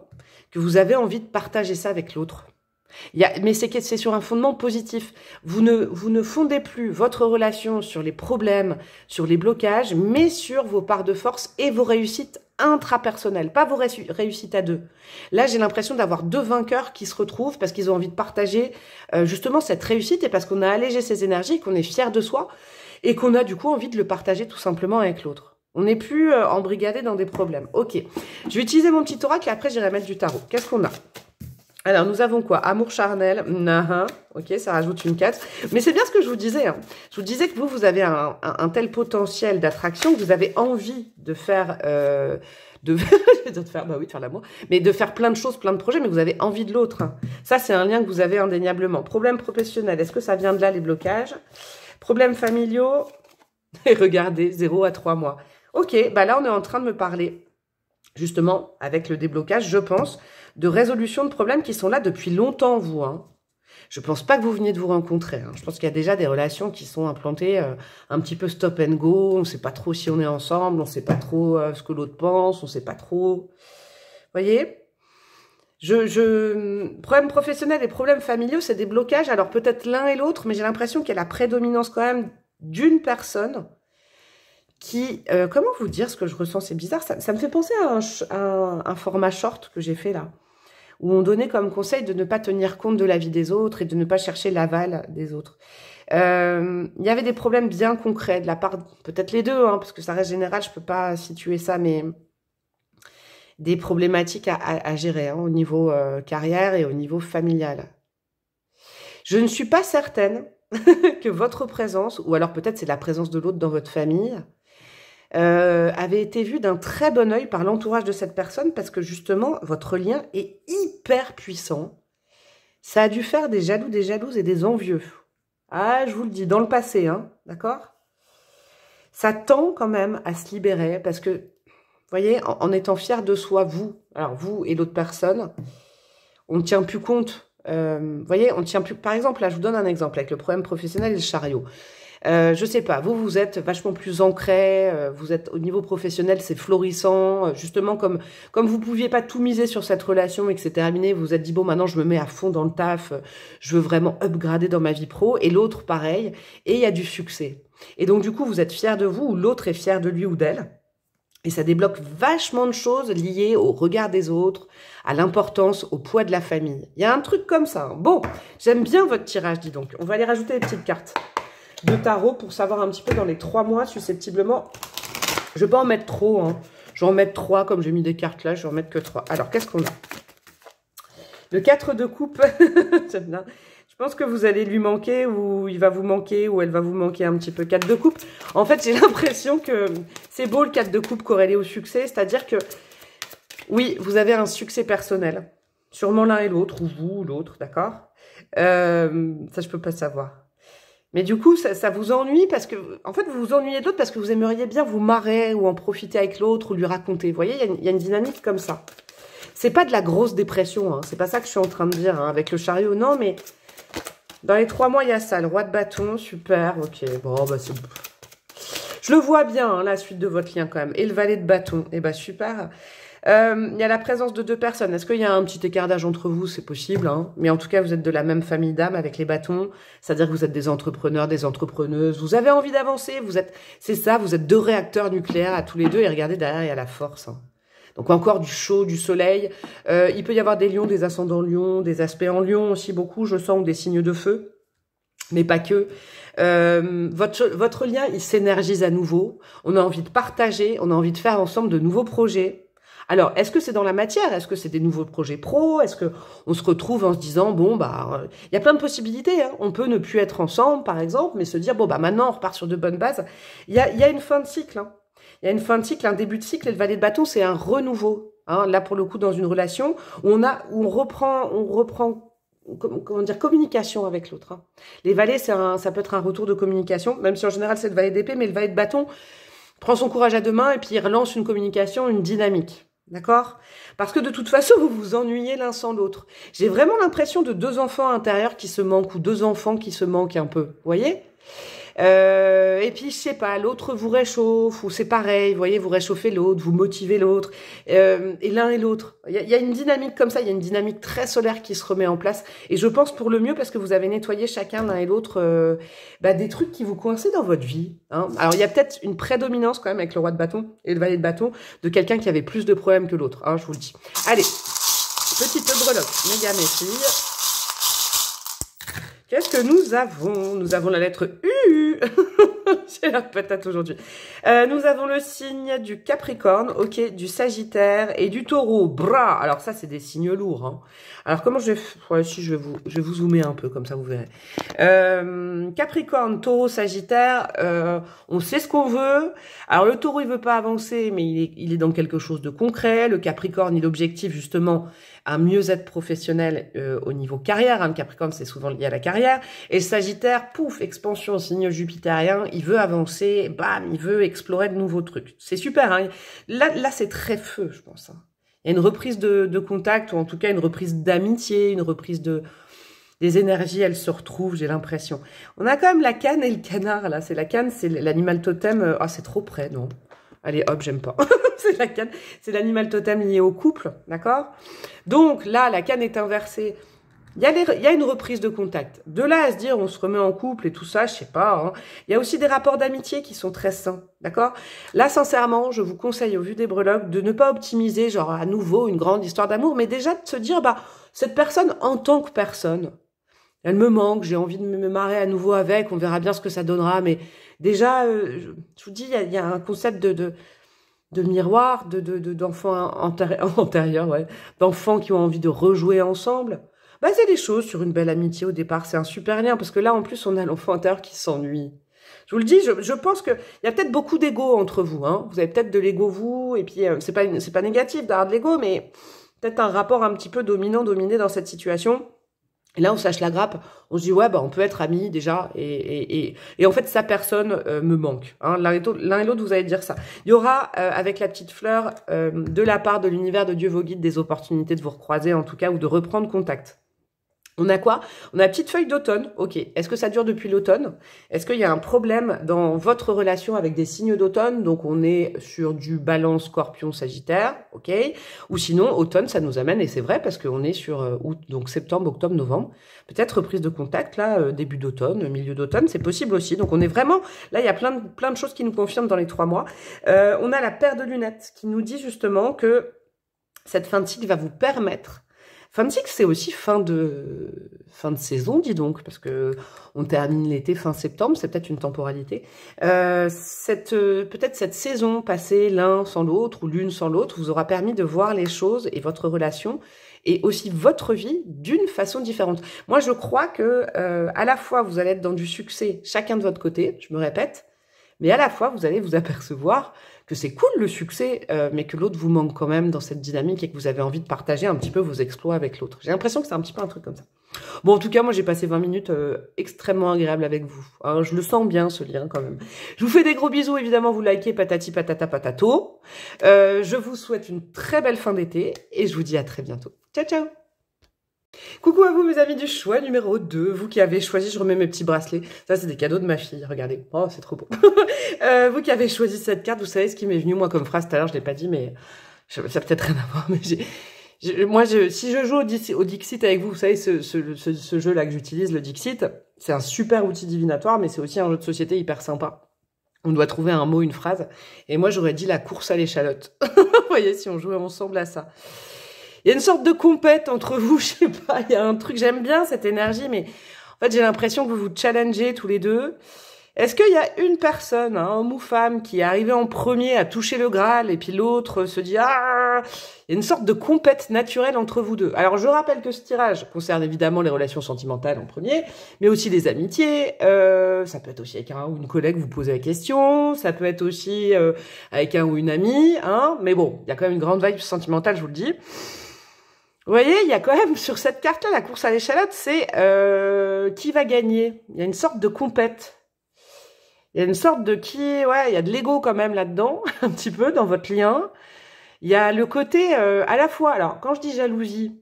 que vous avez envie de partager ça avec l'autre. Mais c'est sur un fondement positif. Vous ne fondez plus votre relation sur les problèmes, sur les blocages, mais sur vos parts de force et vos réussites intrapersonnelles, pas vos réussites à deux. Là, j'ai l'impression d'avoir 2 vainqueurs qui se retrouvent parce qu'ils ont envie de partager justement cette réussite et parce qu'on a allégé ses énergies, qu'on est fier de soi et qu'on a du coup envie de le partager tout simplement avec l'autre. On n'est plus embrigadé dans des problèmes. Ok, je vais utiliser mon petit oracle et après j'irai mettre du tarot. Qu'est-ce qu'on a ? Alors, nous avons quoi? Amour charnel. Ok, ça rajoute une 4. Mais c'est bien ce que je vous disais. Hein. Je vous disais que vous avez un tel potentiel d'attraction que vous avez envie de faire... de faire l'amour. Mais de faire plein de choses, plein de projets, mais vous avez envie de l'autre. Hein. Ça, c'est un lien que vous avez indéniablement. Problèmes professionnels. Est-ce que ça vient de là, les blocages? Problèmes familiaux. Et regardez, 0 à 3 mois. Ok, bah là, on est en train de me parler, justement, avec le déblocage, je pense, de résolution de problèmes qui sont là depuis longtemps, vous. Hein. Je pense pas que vous veniez de vous rencontrer. Hein. Je pense qu'il y a déjà des relations qui sont implantées un petit peu stop and go. On sait pas trop si on est ensemble, on sait pas trop ce que l'autre pense, on sait pas trop. Voyez, problèmes professionnels et problèmes familiaux, c'est des blocages. Alors peut-être l'un et l'autre, mais j'ai l'impression qu'il y a la prédominance quand même d'une personne qui... comment vous dire ce que je ressens? C'est bizarre. Ça me fait penser à un format short que j'ai fait là, où on donnait comme conseil de ne pas tenir compte de la vie des autres et de ne pas chercher l'aval des autres. Il y avait des problèmes bien concrets de la part, peut-être les deux, hein, parce que ça reste général, je peux pas situer ça, mais des problématiques à gérer hein, au niveau carrière et au niveau familial. Je ne suis pas certaine que votre présence, ou alors peut-être c'est la présence de l'autre dans votre famille, avait été vue d'un très bon œil par l'entourage de cette personne parce que justement, votre lien est hyper puissant. Ça a dû faire des jaloux, des jalouses et des envieux. Ah, je vous le dis, dans le passé, hein, d'accord? Ça tend quand même à se libérer parce que, vous voyez, en étant fier de soi, vous et l'autre personne, on ne tient plus compte. Vous voyez, on ne tient plus... Par exemple, là, je vous donne un exemple avec le problème professionnel et le chariot. Je sais pas, vous êtes vachement plus ancré, vous êtes au niveau professionnel, c'est florissant, justement comme vous pouviez pas tout miser sur cette relation et que c'est terminé, vous vous êtes dit bon maintenant je me mets à fond dans le taf, je veux vraiment upgrader dans ma vie pro, et l'autre pareil, et il y a du succès. Et donc du coup vous êtes fier de vous, ou l'autre est fier de lui ou d'elle, Et ça débloque vachement de choses liées au regard des autres, à l'importance, au poids de la famille. Il y a un truc comme ça. Bon, j'aime bien votre tirage, dis donc. On va aller rajouter des petites cartes de tarot pour savoir un petit peu dans les 3 mois, susceptiblement. Je ne vais pas en mettre trop, hein. Je vais en mettre 3, comme j'ai mis des cartes là, je vais en mettre que 3. Alors, qu'est-ce qu'on a? Le 4 de coupe, j'aime bien. Je pense que vous allez lui manquer, ou il va vous manquer, ou elle va vous manquer un petit peu. 4 de coupe, en fait, j'ai l'impression que c'est beau le 4 de coupe corrélé au succès, c'est-à-dire que, oui, vous avez un succès personnel. Sûrement l'un et l'autre, ou vous, ou l'autre, d'accord? Ça, je peux pas savoir. Mais du coup, ça vous ennuie parce que, en fait, vous vous ennuyez de l'autre parce que vous aimeriez bien vous marrer ou en profiter avec l'autre ou lui raconter. Vous voyez, il y a une dynamique comme ça. C'est pas de la grosse dépression, hein. C'est pas ça que je suis en train de dire, hein, avec le chariot, non, mais dans les 3 mois, il y a ça. Le roi de bâton, super, ok. Bon, bah c'est... Je le vois bien, hein, la suite de votre lien quand même. Et le valet de bâton, eh bah super. Il y a la présence de 2 personnes. Est-ce qu'il y a un petit écart d'âge entre vous? C'est possible, hein. Mais en tout cas, vous êtes de la même famille d'âme avec les bâtons. C'est-à-dire que vous êtes des entrepreneurs, des entrepreneuses. Vous avez envie d'avancer. C'est ça, vous êtes 2 réacteurs nucléaires à tous les deux. Et regardez, derrière, il y a la force, hein. Donc encore du chaud, du soleil. Il peut y avoir des lions, des ascendants lions, des aspects en lion aussi beaucoup, je sens, ou des signes de feu. Mais pas que. Votre lien, il s'énergise à nouveau. On a envie de partager, on a envie de faire ensemble de nouveaux projets. Alors, est-ce que c'est dans la matière? Est-ce que c'est des nouveaux projets pro? Est-ce que on se retrouve en se disant, bon, bah, il y a plein de possibilités, hein. On peut ne plus être ensemble, par exemple, mais se dire, bon, bah, maintenant, on repart sur de bonnes bases. Il y a une fin de cycle, hein. Il y a une fin de cycle, un début de cycle, et le valet de bâton, c'est un renouveau, hein. Là, pour le coup, dans une relation, où on reprend, comment dire, communication avec l'autre, hein. Les valets, ça peut être un retour de communication, même si en général, c'est le valet d'épée, mais le valet de bâton prend son courage à 2 mains et puis il relance une communication, une dynamique. D'accord? Parce que de toute façon, vous vous ennuyez l'un sans l'autre. J'ai vraiment l'impression de 2 enfants intérieurs qui se manquent, ou 2 enfants qui se manquent un peu. Vous voyez? Et puis, je sais pas, l'autre vous réchauffe, ou c'est pareil, vous voyez, vous réchauffez l'autre, vous motivez l'autre, et l'un et l'autre. Il y a une dynamique comme ça, il y a une dynamique très solaire qui se remet en place, et je pense pour le mieux, parce que vous avez nettoyé chacun, l'un et l'autre, des trucs qui vous coinçaient dans votre vie, hein. Alors, il y a peut-être une prédominance quand même avec le roi de bâton et le valet de bâton, de quelqu'un qui avait plus de problèmes que l'autre, hein, je vous le dis. Allez, petite breloque, méga mes filles. Qu'est-ce que nous avons? Nous avons la lettre U. J'ai l'air patate aujourd'hui. Nous avons le signe du Capricorne, ok, du Sagittaire et du Taureau. Bras. Alors ça, c'est des signes lourds, hein. Alors comment je vais... Ouais, si, je vais vous zoomer un peu, comme ça vous verrez. Capricorne, Taureau, Sagittaire, on sait ce qu'on veut. Alors le Taureau, il veut pas avancer, mais il est dans quelque chose de concret. Le Capricorne, il objective justement un mieux-être professionnel au niveau carrière, hein. Le Capricorne, c'est souvent lié à la carrière. Et le Sagittaire, pouf, expansion, signe jupitérien, il veut avancer, bam, il veut explorer de nouveaux trucs. C'est super, hein. Là c'est très feu, je pense, hein. Il y a une reprise de contact, ou en tout cas une reprise d'amitié, une reprise des énergies, elles se retrouvent, j'ai l'impression. On a quand même la canne et le canard, là. C'est la canne, c'est l'animal totem. Ah, c'est trop près, non? Allez, hop, j'aime pas. C'est la canne, c'est l'animal totem lié au couple, d'accord? Donc là, la canne est inversée. Il y a une reprise de contact. De là à se dire, on se remet en couple et tout ça, je sais pas, hein. Il y a aussi des rapports d'amitié qui sont très sains, d'accord? Là, sincèrement, je vous conseille, au vu des breloques, de ne pas optimiser, genre, à nouveau, une grande histoire d'amour, mais déjà de se dire, bah, cette personne, en tant que personne, elle me manque, j'ai envie de me marrer à nouveau avec, on verra bien ce que ça donnera, mais déjà, je vous dis, il y a un concept de miroir, d'enfants antérieurs, ouais, d'enfants qui ont envie de rejouer ensemble. Bah, c'est des choses sur une belle amitié au départ, c'est un super lien, parce que là, en plus, on a l'enfant intérieur qui s'ennuie. Je vous le dis, je pense qu'il y a peut-être beaucoup d'ego entre vous, hein. Vous avez peut-être de l'ego, vous, et puis c'est pas négatif d'avoir de l'ego, mais peut-être un rapport un petit peu dominé dans cette situation. Et là, on se lâche la grappe, on se dit, ouais, bah, on peut être amis déjà, et en fait, sa personne me manque, hein. L'un et l'autre, vous allez dire ça. Il y aura, avec la petite fleur, de la part de l'univers de Dieu, vos guides, des opportunités de vous recroiser, en tout cas, ou de reprendre contact. On a quoi? On a la petite feuille d'automne. Ok. Est-ce que ça dure depuis l'automne? Est-ce qu'il y a un problème dans votre relation avec des signes d'automne? Donc, on est sur du Balance, Scorpion, Sagittaire. Ok. Ou sinon, automne, ça nous amène, et c'est vrai, parce qu'on est sur août, donc septembre, octobre, novembre. Peut-être reprise de contact, là, début d'automne, milieu d'automne, c'est possible aussi. Donc, on est vraiment... Là, il y a plein de choses qui nous confirment dans les 3 mois. On a la paire de lunettes qui nous dit justement que cette fin de cycle va vous permettre... Fin de cycle, c'est aussi fin de saison, dis donc, parce que on termine l'été fin septembre, c'est peut-être une temporalité. Peut-être cette saison passée l'un sans l'autre ou l'une sans l'autre vous aura permis de voir les choses et votre relation et aussi votre vie d'une façon différente. Moi, je crois que à la fois vous allez être dans du succès chacun de votre côté, je me répète, mais à la fois vous allez vous apercevoir que c'est cool le succès, mais que l'autre vous manque quand même dans cette dynamique et que vous avez envie de partager un petit peu vos exploits avec l'autre. J'ai l'impression que c'est un petit peu un truc comme ça. Bon, en tout cas, moi, j'ai passé 20 minutes extrêmement agréables avec vous. Hein, je le sens bien, ce lien, quand même. Je vous fais des gros bisous, évidemment, vous likez, patati patata patato. Je vous souhaite une très belle fin d'été et je vous dis à très bientôt. Ciao, ciao! Coucou à vous mes amis du choix numéro 2, vous qui avez choisi, je remets mes petits bracelets, ça c'est des cadeaux de ma fille, regardez, oh c'est trop beau. Vous qui avez choisi cette carte, vous savez ce qui m'est venu moi comme phrase tout à l'heure, je l'ai pas dit mais ça a peut-être rien à voir, mais si je joue au Dixit avec vous, vous savez ce jeu là que j'utilise, le Dixit, c'est un super outil divinatoire mais c'est aussi un jeu de société hyper sympa. On doit trouver un mot, une phrase, et moi j'aurais dit la course à l'échalote. Vous voyez, si on jouait ensemble à ça. Il y a une sorte de compète entre vous, je sais pas, il y a un truc, j'aime bien cette énergie, mais en fait, j'ai l'impression que vous vous challengez tous les deux. Est-ce qu'il y a une personne, hein, homme ou femme, qui est arrivé en premier à toucher le Graal, et puis l'autre se dit « Ah !» Il y a une sorte de compète naturelle entre vous deux. Alors, je rappelle que ce tirage concerne évidemment les relations sentimentales en premier, mais aussi les amitiés. Ça peut être aussi avec un ou une collègue, vous posez la question. Ça peut être aussi avec un ou une amie. Hein, mais bon, il y a quand même une grande vibe sentimentale, je vous le dis. Vous voyez, il y a quand même, sur cette carte-là, la course à l'échalote, c'est qui va gagner. Il y a une sorte de compète. Il y a une sorte de ouais, il y a de l'ego quand même là-dedans, un petit peu, dans votre lien. Il y a le côté, à la fois, alors, quand je dis jalousie,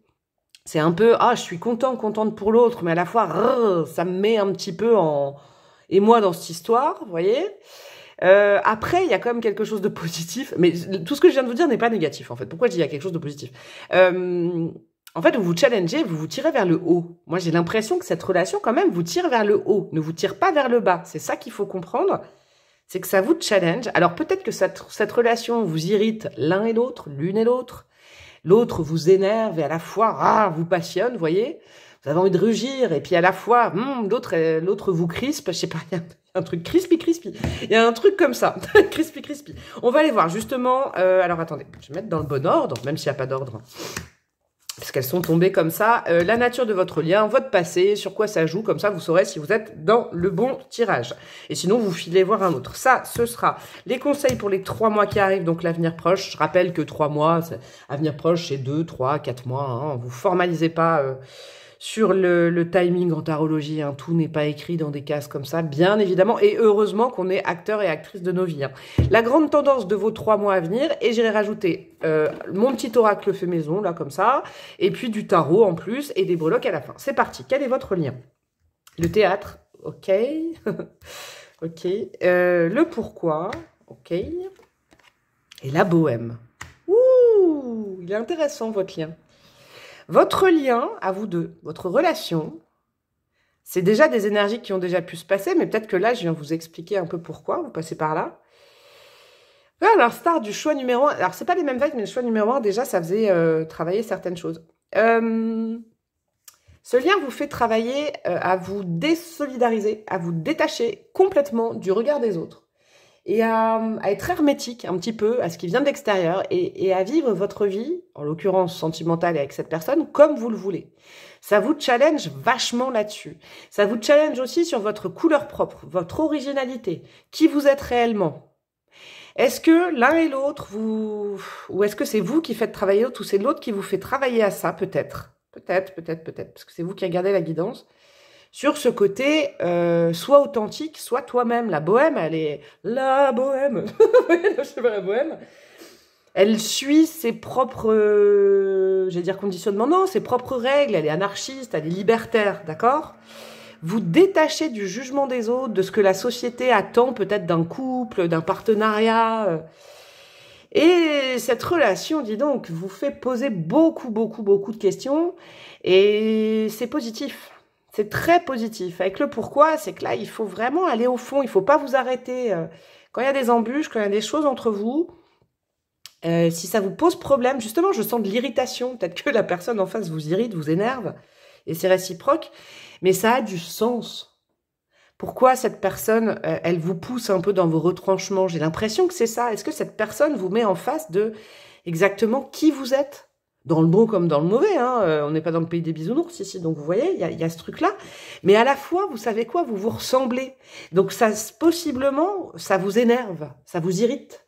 c'est un peu, ah, je suis contente pour l'autre, mais à la fois, ça me met un petit peu en émoi dans cette histoire, vous voyez. Après, il y a quand même quelque chose de positif. Mais tout ce que je viens de vous dire n'est pas négatif, en fait. Pourquoi je dis il y a quelque chose de positif? En fait, vous vous challengez, vous vous tirez vers le haut. Moi, j'ai l'impression que cette relation, quand même, vous tire vers le haut. Ne vous tire pas vers le bas. C'est ça qu'il faut comprendre. C'est que ça vous challenge. Alors, peut-être que cette relation vous irrite l'un et l'autre, l'une et l'autre. L'autre vous énerve et à la fois, vous passionne, vous voyez. Vous avez envie de rugir et puis à la fois, l'autre vous crispe. Je sais pas, il y a un truc crispy. Il y a un truc comme ça, crispy. On va aller voir justement. Alors attendez, je vais mettre dans le bon ordre, même s'il n'y a pas d'ordre, parce qu'elles sont tombées comme ça. La nature de votre lien, votre passé, sur quoi ça joue, comme ça vous saurez si vous êtes dans le bon tirage. Et sinon vous filez voir un autre. Ça, ce sera les conseils pour les 3 mois qui arrivent, donc l'avenir proche. Je rappelle que 3 mois, avenir proche, c'est 2, 3, 4 mois. Hein. Vous formalisez pas. Sur le timing en tarologie, hein, tout n'est pas écrit dans des cases comme ça, bien évidemment, et heureusement qu'on est acteur et actrice de nos vies. Hein. La grande tendance de vos 3 mois à venir, et j'irai rajouter mon petit oracle fait maison, là, comme ça, et puis du tarot en plus, et des breloques à la fin. C'est parti, quel est votre lien? Le théâtre, ok. Ok. Le pourquoi, ok. Et la bohème. Ouh, il est intéressant, votre lien. Votre lien, à vous deux, votre relation, c'est déjà des énergies qui ont déjà pu se passer, mais peut-être que là, je viens vous expliquer un peu pourquoi, vous passez par là. À l'instar du choix numéro 1, alors c'est pas les mêmes vagues, mais le choix numéro 1, déjà, ça faisait travailler certaines choses. Ce lien vous fait travailler à vous désolidariser, à vous détacher complètement du regard des autres. Et à être hermétique un petit peu à ce qui vient de l'extérieur et à vivre votre vie, en l'occurrence sentimentale et avec cette personne, comme vous le voulez. Ça vous challenge vachement là-dessus. Ça vous challenge aussi sur votre couleur propre, votre originalité, qui vous êtes réellement. Est-ce que l'un et l'autre, ou est-ce que c'est vous qui faites travailler l'autre, ou c'est l'autre qui vous fait travailler à ça, peut-être, parce que c'est vous qui regardez la guidance. Sur ce côté, soit authentique, soit toi-même. La bohème, elle est... La bohème je sais pas, la bohème. Elle suit ses propres j'allais dire conditionnement, non, ses propres règles, elle est anarchiste, elle est libertaire, d'accord? Vous détachez du jugement des autres, de ce que la société attend peut-être d'un couple, d'un partenariat. Et cette relation, dis donc, vous fait poser beaucoup de questions. Et c'est positif. C'est très positif. Avec le pourquoi, c'est que là, il faut vraiment aller au fond. Il faut pas vous arrêter. Quand il y a des embûches, quand il y a des choses entre vous, si ça vous pose problème, justement, je sens de l'irritation. Peut-être que la personne en face vous irrite, vous énerve. Et c'est réciproque. Mais ça a du sens. Pourquoi cette personne, elle vous pousse un peu dans vos retranchements? J'ai l'impression que c'est ça. Est-ce que cette personne vous met en face de exactement qui vous êtes? Dans le bon comme dans le mauvais, hein. On n'est pas dans le pays des bisounours ici, donc vous voyez, il y a ce truc-là. Mais à la fois, vous savez quoi? Vous vous ressemblez. Donc ça, possiblement, ça vous énerve, ça vous irrite.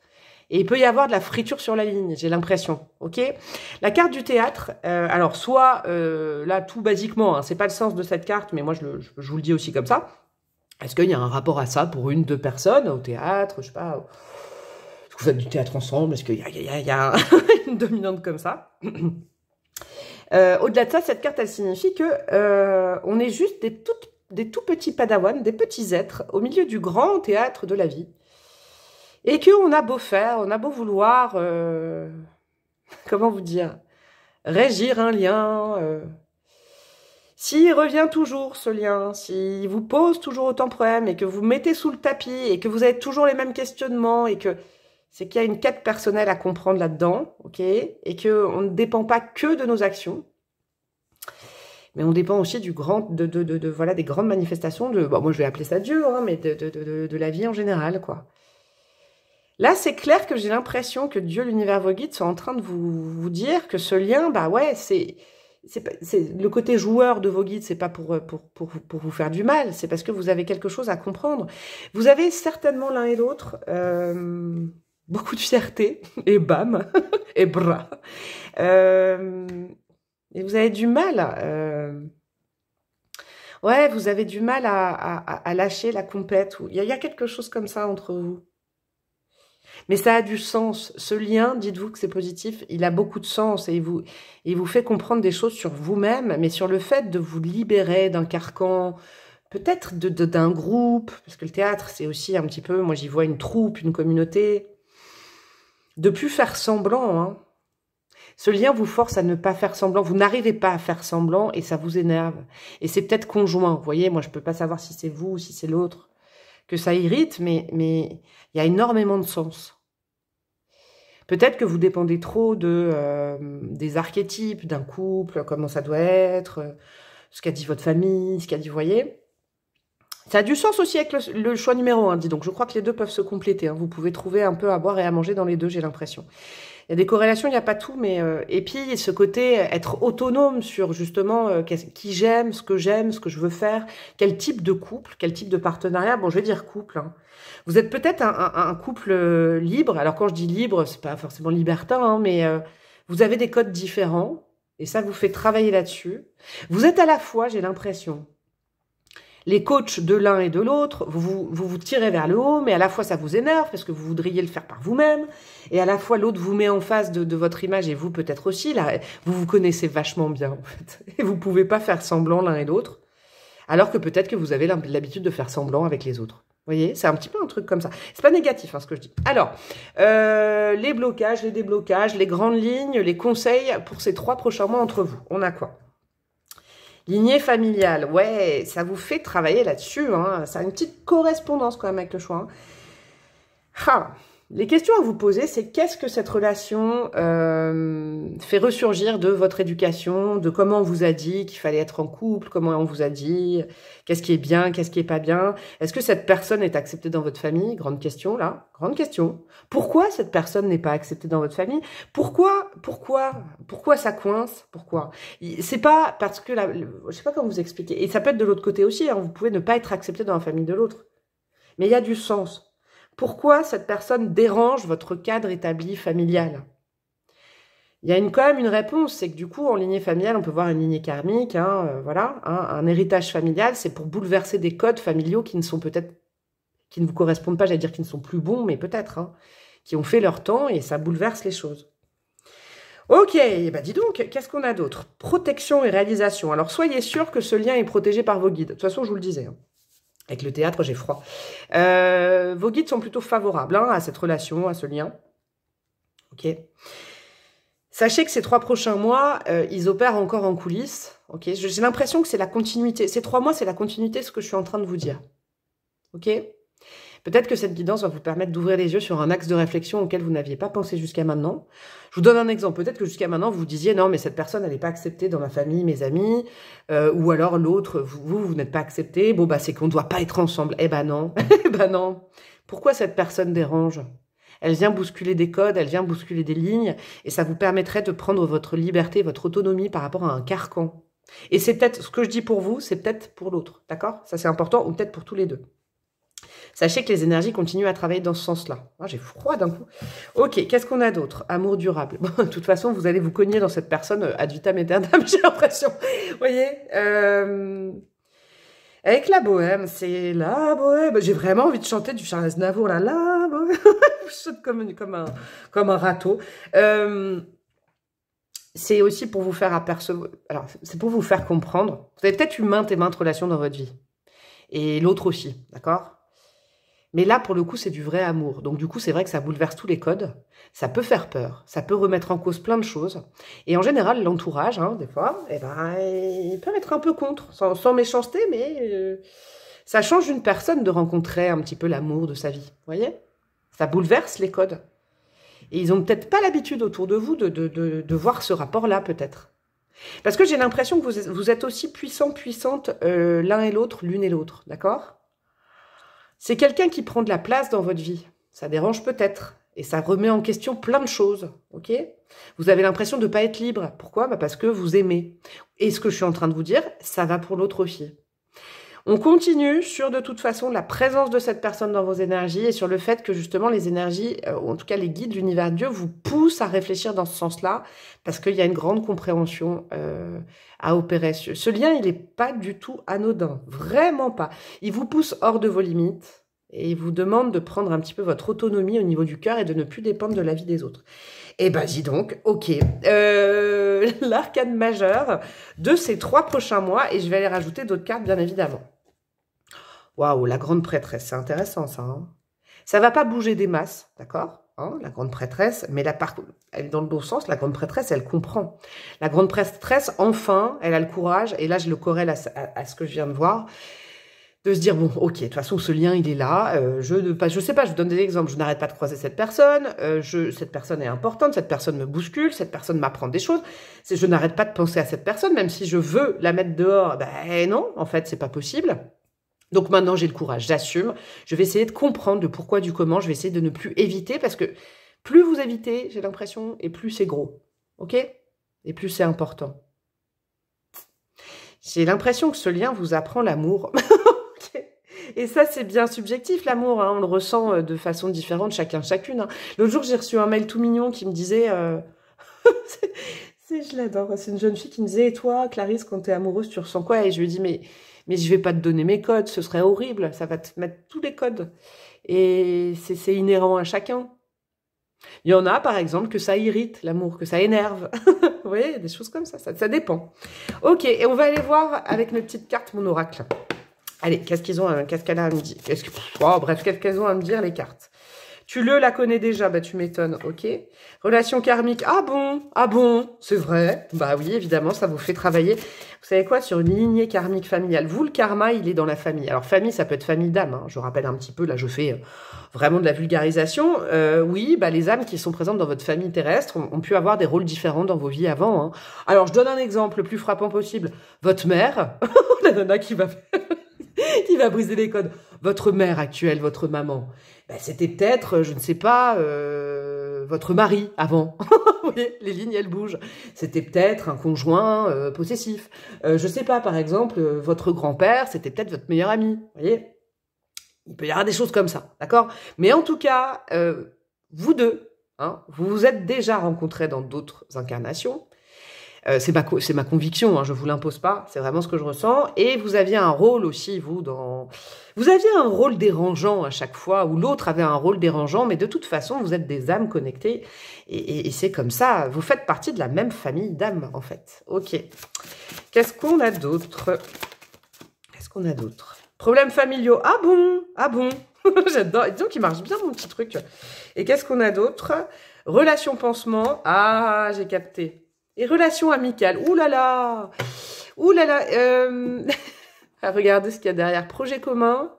Et il peut y avoir de la friture sur la ligne, j'ai l'impression, ok? La carte du théâtre, alors soit, là, tout basiquement, hein, c'est pas le sens de cette carte, mais moi, je vous le dis aussi comme ça. Est-ce qu'il y a un rapport à ça pour une, deux personnes au théâtre, je sais pas, est-ce que vous faites du théâtre ensemble, est-ce qu'il y a une dominante comme ça? Au-delà de ça, cette carte, elle signifie que on est juste des tout petits padawans, des petits êtres au milieu du grand théâtre de la vie. Et qu'on a beau faire, on a beau vouloir, comment vous dire, régir un lien, s'il revient toujours ce lien, s'il vous pose toujours autant de problèmes et que vous mettez sous le tapis et que vous avez toujours les mêmes questionnements et que c'est qu'il y a une quête personnelle à comprendre là-dedans, ok, et qu'on ne dépend pas que de nos actions, mais on dépend aussi du voilà, des grandes manifestations de, bon, moi je vais appeler ça Dieu, hein, mais de la vie en général, quoi. Là, c'est clair que j'ai l'impression que Dieu, l'univers, vos guides sont en train de vous dire que ce lien, bah ouais, c'est le côté joueur de vos guides, c'est pas pour vous faire du mal, c'est parce que vous avez quelque chose à comprendre. Vous avez certainement l'un et l'autre beaucoup de fierté, et bam, et bras. Et vous avez du mal, ouais, vous avez du mal à lâcher la compète. Il y a quelque chose comme ça entre vous. Mais ça a du sens. Ce lien, dites-vous que c'est positif, il a beaucoup de sens et il vous fait comprendre des choses sur vous-même, mais sur le fait de vous libérer d'un carcan, peut-être d'un groupe, parce que le théâtre, c'est aussi un petit peu, moi j'y vois une troupe, une communauté, de plus faire semblant. Hein. Ce lien vous force à ne pas faire semblant. Vous n'arrivez pas à faire semblant et ça vous énerve. Et c'est peut-être conjoint. Vous voyez, moi je peux pas savoir si c'est vous ou si c'est l'autre que ça irrite, mais il y a énormément de sens. Peut-être que vous dépendez trop des archétypes d'un couple, comment ça doit être, ce qu'a dit votre famille, ce qu'a dit, vous voyez. Ça a du sens aussi avec le choix numéro 1, dis donc. Je crois que les deux peuvent se compléter. Hein. Vous pouvez trouver un peu à boire et à manger dans les deux, j'ai l'impression. Il y a des corrélations, il n'y a pas tout, mais... et puis, ce côté, être autonome sur, justement, qui j'aime, ce que je veux faire, quel type de couple, quel type de partenariat. Bon, je vais dire couple. Hein. Vous êtes peut-être un couple libre. Alors, quand je dis libre, c'est pas forcément libertin, hein, mais vous avez des codes différents, et ça vous fait travailler là-dessus. Vous êtes à la fois, j'ai l'impression, les coachs de l'un et de l'autre, vous tirez vers le haut, mais à la fois ça vous énerve parce que vous voudriez le faire par vous-même, et à la fois l'autre vous met en face de votre image, et vous peut-être aussi, là, vous connaissez vachement bien, en fait, et vous pouvez pas faire semblant l'un et l'autre, alors que peut-être que vous avez l'habitude de faire semblant avec les autres. Vous voyez, c'est un petit peu un truc comme ça. C'est pas négatif, hein, ce que je dis. Alors, les blocages, les déblocages, les grandes lignes, les conseils pour ces 3 prochains mois entre vous. On a quoi ? Lignée familiale, ouais, ça vous fait travailler là-dessus, hein. Ça a une petite correspondance quand même avec le choix. Hein. Ah, les questions à vous poser, c'est qu'est-ce que cette relation fait ressurgir de votre éducation, de comment on vous a dit qu'il fallait être en couple, comment on vous a dit, qu'est-ce qui est bien, qu'est-ce qui est pas bien. Est-ce que cette personne est acceptée dans votre famille? Grande question, là, grande question. Pourquoi cette personne n'est pas acceptée dans votre famille? Pourquoi ça coince? Pourquoi? C'est pas parce que, je sais pas comment vous expliquer, et ça peut être de l'autre côté aussi, hein, vous pouvez ne pas être accepté dans la famille de l'autre. Mais il y a du sens. Pourquoi cette personne dérange votre cadre établi familial? Il y a quand même une réponse, c'est que du coup, en lignée familiale, on peut voir une lignée karmique, hein, voilà, hein, un héritage familial, c'est pour bouleverser des codes familiaux qui ne sont peut-être, qui ne vous correspondent pas, j'allais dire qui ne sont plus bons, mais peut-être, hein, qui ont fait leur temps et ça bouleverse les choses. Ok, bah dis donc, qu'est-ce qu'on a d'autre? Protection et réalisation. Alors, soyez sûr que ce lien est protégé par vos guides. De toute façon, je vous le disais, hein. Avec le théâtre, j'ai froid. Vos guides sont plutôt favorables à cette relation, à ce lien. Ok. Sachez que ces 3 prochains mois, ils opèrent encore en coulisses. Ok. J'ai l'impression que c'est la continuité. Ces 3 mois, c'est la continuité de ce que je suis en train de vous dire. Ok. Peut-être que cette guidance va vous permettre d'ouvrir les yeux sur un axe de réflexion auquel vous n'aviez pas pensé jusqu'à maintenant. Je vous donne un exemple. Peut-être que jusqu'à maintenant, vous vous disiez « Non, mais cette personne, elle n'est pas acceptée dans ma famille, mes amis. Ou alors l'autre, vous n'êtes pas accepté. Bon, bah c'est qu'on ne doit pas être ensemble. » Eh ben non. Eh ben non. Pourquoi cette personne dérange? Elle vient bousculer des codes, elle vient bousculer des lignes. Et ça vous permettrait de prendre votre liberté, votre autonomie par rapport à un carcan. Et c'est peut-être, ce que je dis pour vous, c'est peut-être pour l'autre. D'accord? Ça, c'est important, ou peut-être pour tous les deux. Sachez que les énergies continuent à travailler dans ce sens-là. Ah, j'ai froid d'un coup. Ok, qu'est-ce qu'on a d'autre? Amour durable. Bon, de toute façon, vous allez vous cogner dans cette personne ad vitam aeternam, j'ai l'impression. Vous voyez avec la bohème, c'est la bohème. J'ai vraiment envie de chanter du Charles Aznavour, là. La bohème. Je saute comme un râteau. C'est aussi pour vous faire apercevoir... Alors, c'est pour vous faire comprendre. Vous avez peut-être eu maintes et maintes relations dans votre vie. Et l'autre aussi, d'accord? Mais là, pour le coup, c'est du vrai amour. Donc, du coup, c'est vrai que ça bouleverse tous les codes. Ça peut faire peur. Ça peut remettre en cause plein de choses. Et en général, l'entourage, des fois, il peut être un peu contre. Sans méchanceté, mais ça change une personne de rencontrer un petit peu l'amour de sa vie. Vous voyez? Ça bouleverse les codes. Et ils n'ont peut-être pas l'habitude autour de vous de voir ce rapport-là, peut-être. Parce que j'ai l'impression que vous êtes aussi puissante, l'un et l'autre, l'une et l'autre. D'accord? C'est quelqu'un qui prend de la place dans votre vie. Ça dérange peut-être. Et ça remet en question plein de choses. Ok? Vous avez l'impression de ne pas être libre. Pourquoi? Bah parce que vous aimez. Et ce que je suis en train de vous dire, ça va pour l'autre aussi. On continue sur, de toute façon, la présence de cette personne dans vos énergies et sur le fait que, justement, les énergies, ou en tout cas les guides de l'univers Dieu, vous poussent à réfléchir dans ce sens-là parce qu'il y a une grande compréhension à opérer. Ce lien, il n'est pas du tout anodin. Vraiment pas. Il vous pousse hors de vos limites et il vous demande de prendre un petit peu votre autonomie au niveau du cœur et de ne plus dépendre de la vie des autres. Eh ben, dis donc, ok. L'arcane majeure de ces 3 prochains mois, et je vais aller rajouter d'autres cartes, bien évidemment. Waouh, la grande prêtresse, c'est intéressant ça. Ça va pas bouger des masses, d'accord, la grande prêtresse, mais là, par contre, elle est dans le bon sens, la grande prêtresse, elle comprend. La grande prêtresse, enfin, elle a le courage, et là, je le corrèle à ce que je viens de voir, de se dire, bon, ok, de toute façon, ce lien, il est là, je sais pas, je vous donne des exemples, je n'arrête pas de croiser cette personne, cette personne est importante, cette personne me bouscule, cette personne m'apprend des choses, je n'arrête pas de penser à cette personne, même si je veux la mettre dehors, ben non, en fait, c'est pas possible. Donc maintenant, j'ai le courage, j'assume, je vais essayer de comprendre le pourquoi du comment, je vais essayer de ne plus éviter, parce que plus vous évitez, j'ai l'impression, et plus c'est gros, ok? Et plus c'est important. J'ai l'impression que ce lien vous apprend l'amour. Et ça, c'est bien subjectif, l'amour. On le ressent de façon différente, chacune. L'autre jour, j'ai reçu un mail tout mignon qui me disait... je l'adore. C'est une jeune fille qui me disait « Et toi, Clarisse, quand t'es amoureuse, tu ressens quoi ?» Et je lui ai dit « Mais je vais pas te donner mes codes, ce serait horrible. Ça va te mettre tous les codes. » Et c'est inhérent à chacun. Il y en a, par exemple, que ça irrite, l'amour, que ça énerve. Vous voyez, des choses comme ça. Ça dépend. Ok, et on va aller voir avec mes petites cartes mon oracle. Allez, qu'est-ce qu'elle a à me dire? Bref, qu'est-ce qu'elles ont à me dire, les cartes? Tu la connais déjà, bah tu m'étonnes, ok. Relation karmique, ah bon, c'est vrai. Bah oui, évidemment, ça vous fait travailler. Vous savez quoi, sur une lignée karmique familiale. Vous, le karma, il est dans la famille. Alors, famille, ça peut être famille d'âme. Je rappelle un petit peu, là, je fais vraiment de la vulgarisation. Oui, bah les âmes qui sont présentes dans votre famille terrestre ont pu avoir des rôles différents dans vos vies avant. Alors, je donne un exemple le plus frappant possible. Votre mère, la nana qui va briser les codes. Votre mère actuelle, votre maman, ben, c'était peut-être, je ne sais pas, votre mari avant. Vous voyez, les lignes, elles bougent. C'était peut-être un conjoint possessif. Je ne sais pas, par exemple, votre grand-père, c'était peut-être votre meilleur ami. Vous voyez, il peut y avoir des choses comme ça, d'accord? Mais en tout cas, vous deux, vous vous êtes déjà rencontrés dans d'autres incarnations. C'est ma conviction, hein, je vous l'impose pas, c'est vraiment ce que je ressens. Et vous aviez un rôle aussi, vous aviez un rôle dérangeant à chaque fois, ou l'autre avait un rôle dérangeant, mais de toute façon, vous êtes des âmes connectées, et c'est comme ça, vous faites partie de la même famille d'âmes, en fait. Ok. Qu'est-ce qu'on a d'autre? Problèmes familiaux. Ah bon? Ah bon? J'adore. Disons qu'il marche bien, mon petit truc. Et qu'est-ce qu'on a d'autre? Relations pansement. Ah, j'ai capté. Et relations amicales. Ouh là là. Ouh là là. Regardez ce qu'il y a derrière. Projet commun.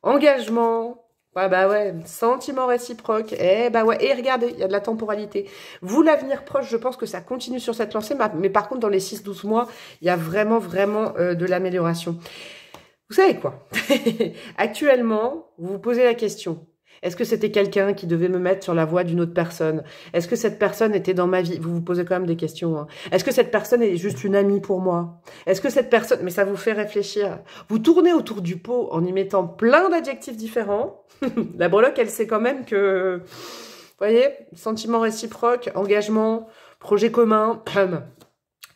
Engagement. Ouais, bah ouais. Sentiment réciproque. Eh bah ouais. Et regardez, il y a de la temporalité. Vous, l'avenir proche, je pense que ça continue sur cette lancée. Mais par contre, dans les 6-12 mois, il y a vraiment de l'amélioration. Vous savez quoi? Actuellement, vous vous posez la question. Est-ce que c'était quelqu'un qui devait me mettre sur la voie d'une autre personne? Est-ce que cette personne était dans ma vie? Vous vous posez quand même des questions. Hein. Est-ce que cette personne est juste une amie pour moi? Est-ce que cette personne... Mais ça vous fait réfléchir. Vous tournez autour du pot en y mettant plein d'adjectifs différents. La breloque, elle sait quand même que... Vous voyez? Sentiment réciproque, engagement, projet commun...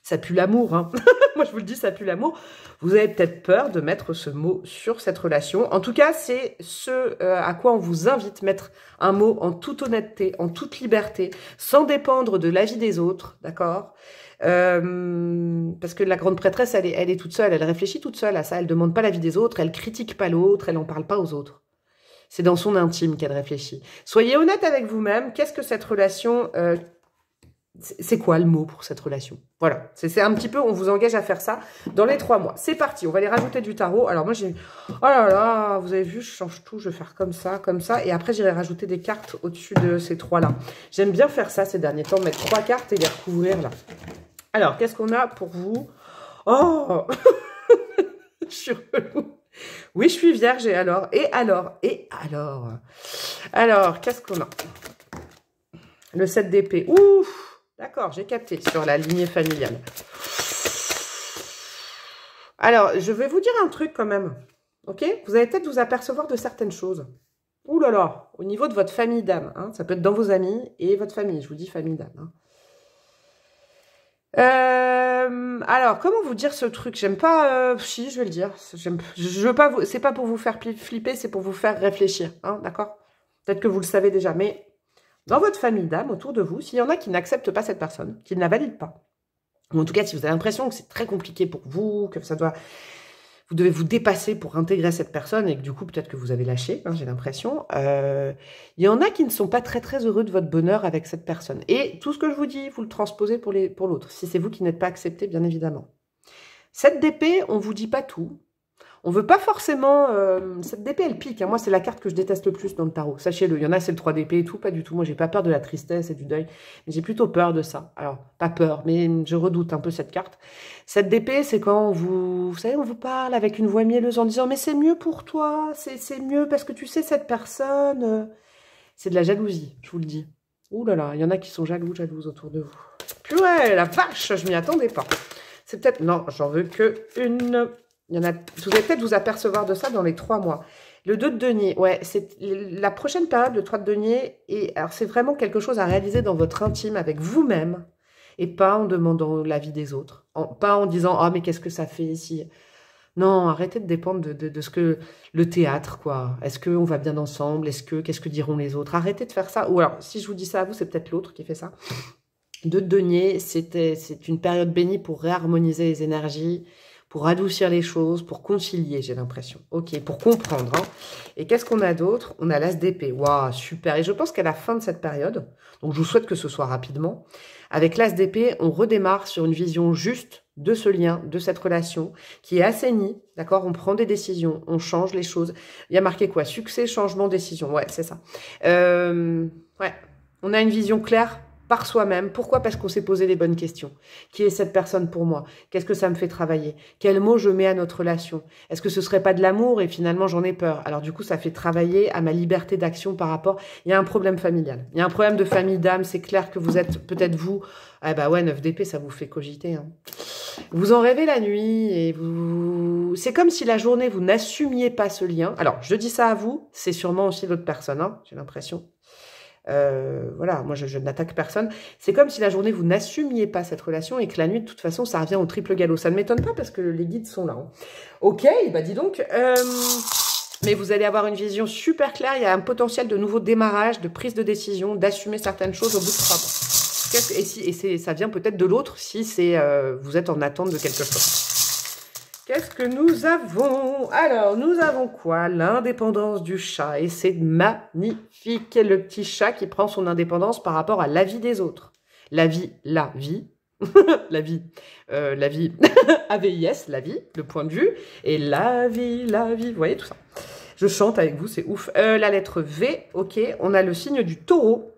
Ça pue l'amour, hein. Moi, je vous le dis, ça pue l'amour. Vous avez peut-être peur de mettre ce mot sur cette relation. En tout cas, c'est ce à quoi on vous invite, mettre un mot en toute honnêteté, en toute liberté, sans dépendre de l'avis des autres, d'accord? Parce que la grande prêtresse, elle est toute seule, elle réfléchit toute seule à ça, elle demande pas l'avis des autres, elle critique pas l'autre, elle en parle pas aux autres. C'est dans son intime qu'elle réfléchit. Soyez honnête avec vous-même. Qu'est-ce que cette relation... c'est quoi le mot pour cette relation? Voilà, c'est un petit peu, on vous engage à faire ça dans les 3 mois. C'est parti, on va aller rajouter du tarot. Alors moi, j'ai... Oh là là, vous avez vu, je change tout, je vais faire comme ça, et après, j'irai rajouter des cartes au-dessus de ces 3-là. J'aime bien faire ça ces derniers temps, mettre 3 cartes et les recouvrir là. Alors, qu'est-ce qu'on a pour vous? Oh je suis relou. Oui, je suis vierge, et alors? Alors, qu'est-ce qu'on a? Le 7 d'épée. Ouf! D'accord, j'ai capté sur la lignée familiale. Alors, je vais vous dire un truc quand même. Ok? Vous allez peut-être vous apercevoir de certaines choses. Ouh là là, au niveau de votre famille d'âme. Hein, ça peut être dans vos amis et votre famille. Je vous dis famille d'âme. Hein. Alors, comment vous dire ce truc? J'aime pas... si, je vais le dire. Je veux pas c'est pas pour vous faire flipper, c'est pour vous faire réfléchir. Hein, d'accord? Peut-être que vous le savez déjà, mais... Dans votre famille d'âme, autour de vous, s'il y en a qui n'acceptent pas cette personne, qui ne la valident pas, ou en tout cas, si vous avez l'impression que c'est très compliqué pour vous, que vous devez vous dépasser pour intégrer cette personne, et que du coup, peut-être que vous avez lâché, hein, j'ai l'impression, il y en a qui ne sont pas très très heureux de votre bonheur avec cette personne. Et tout ce que je vous dis, vous le transposez pour l'autre, si c'est vous qui n'êtes pas accepté, bien évidemment. Cette d'épée, on vous dit pas tout. On veut pas forcément... cette d'épée, elle pique. Hein. Moi, c'est la carte que je déteste le plus dans le tarot. Sachez-le, il y en a, c'est le 3 d'épée et tout. Pas du tout. Moi, j'ai pas peur de la tristesse et du deuil. Mais j'ai plutôt peur de ça. Alors, pas peur, mais je redoute un peu cette carte. Cette d'épée, c'est quand vous savez, on vous parle avec une voix mielleuse en disant « Mais c'est mieux pour toi. C'est mieux parce que tu sais, cette personne... C'est de la jalousie, je vous le dis. Ouh là là, il y en a qui sont jalouses autour de vous. Puis ouais, la vache, je m'y attendais pas. C'est peut-être... Non, j'en veux que une... Il y en a, vous allez peut-être vous apercevoir de ça dans les 3 mois. Le 2 de denier, ouais, c'est la prochaine période, le 3 de denier. Et alors, c'est vraiment quelque chose à réaliser dans votre intime avec vous-même et pas en demandant l'avis des autres. Pas en disant, ah, mais qu'est-ce que ça fait ici? Non, arrêtez de dépendre de ce que le théâtre, quoi. Est-ce qu'on va bien ensemble? Qu'est-ce que diront les autres? Arrêtez de faire ça. Ou alors, si je vous dis ça à vous, c'est peut-être l'autre qui fait ça. 2 de denier, c'est une période bénie pour réharmoniser les énergies, pour adoucir les choses, pour concilier, j'ai l'impression. Ok, pour comprendre. Hein. Et qu'est-ce qu'on a d'autre? On a l'as d'épée. Waouh, super. Et je pense qu'à la fin de cette période, donc je vous souhaite que ce soit rapidement, avec l'as d'épée, on redémarre sur une vision juste de ce lien, de cette relation, qui est assainie, d'accord? On prend des décisions, on change les choses. Il y a marqué quoi? Succès, changement, décision. Ouais, c'est ça. Ouais, on a une vision claire par soi-même. Pourquoi? Parce qu'on s'est posé les bonnes questions. Qui est cette personne pour moi? Qu'est-ce que ça me fait travailler? Quel mot je mets à notre relation? Est-ce que ce serait pas de l'amour et finalement j'en ai peur? Alors du coup, ça fait travailler à ma liberté d'action par rapport... Il y a un problème familial. Il y a un problème de famille d'âme. C'est clair que vous êtes peut-être vous... Ah bah ouais, 9 d'épée, ça vous fait cogiter. Hein. Vous en rêvez la nuit et vous... C'est comme si la journée, vous n'assumiez pas ce lien. Alors, je dis ça à vous, c'est sûrement aussi l'autre personne, hein, j'ai l'impression. Voilà, moi je n'attaque personne. C'est comme si la journée vous n'assumiez pas cette relation et que la nuit de toute façon ça revient au triple galop. Ça ne m'étonne pas parce que les guides sont là. Hein. Ok, bah dis donc. Mais vous allez avoir une vision super claire. Il y a un potentiel de nouveau démarrage, de prise de décision, d'assumer certaines choses au bout de 3 mois. Et ça vient peut-être de l'autre si c'est vous êtes en attente de quelque chose. Qu'est-ce que nous avons? Alors, nous avons quoi? L'indépendance du chat. Et c'est magnifique. Le petit chat qui prend son indépendance par rapport à la vie des autres. La vie. la vie, AVIS, la vie, le point de vue. Et la vie, vous voyez tout ça. Je chante avec vous, c'est ouf. La lettre V, ok. On a le signe du taureau.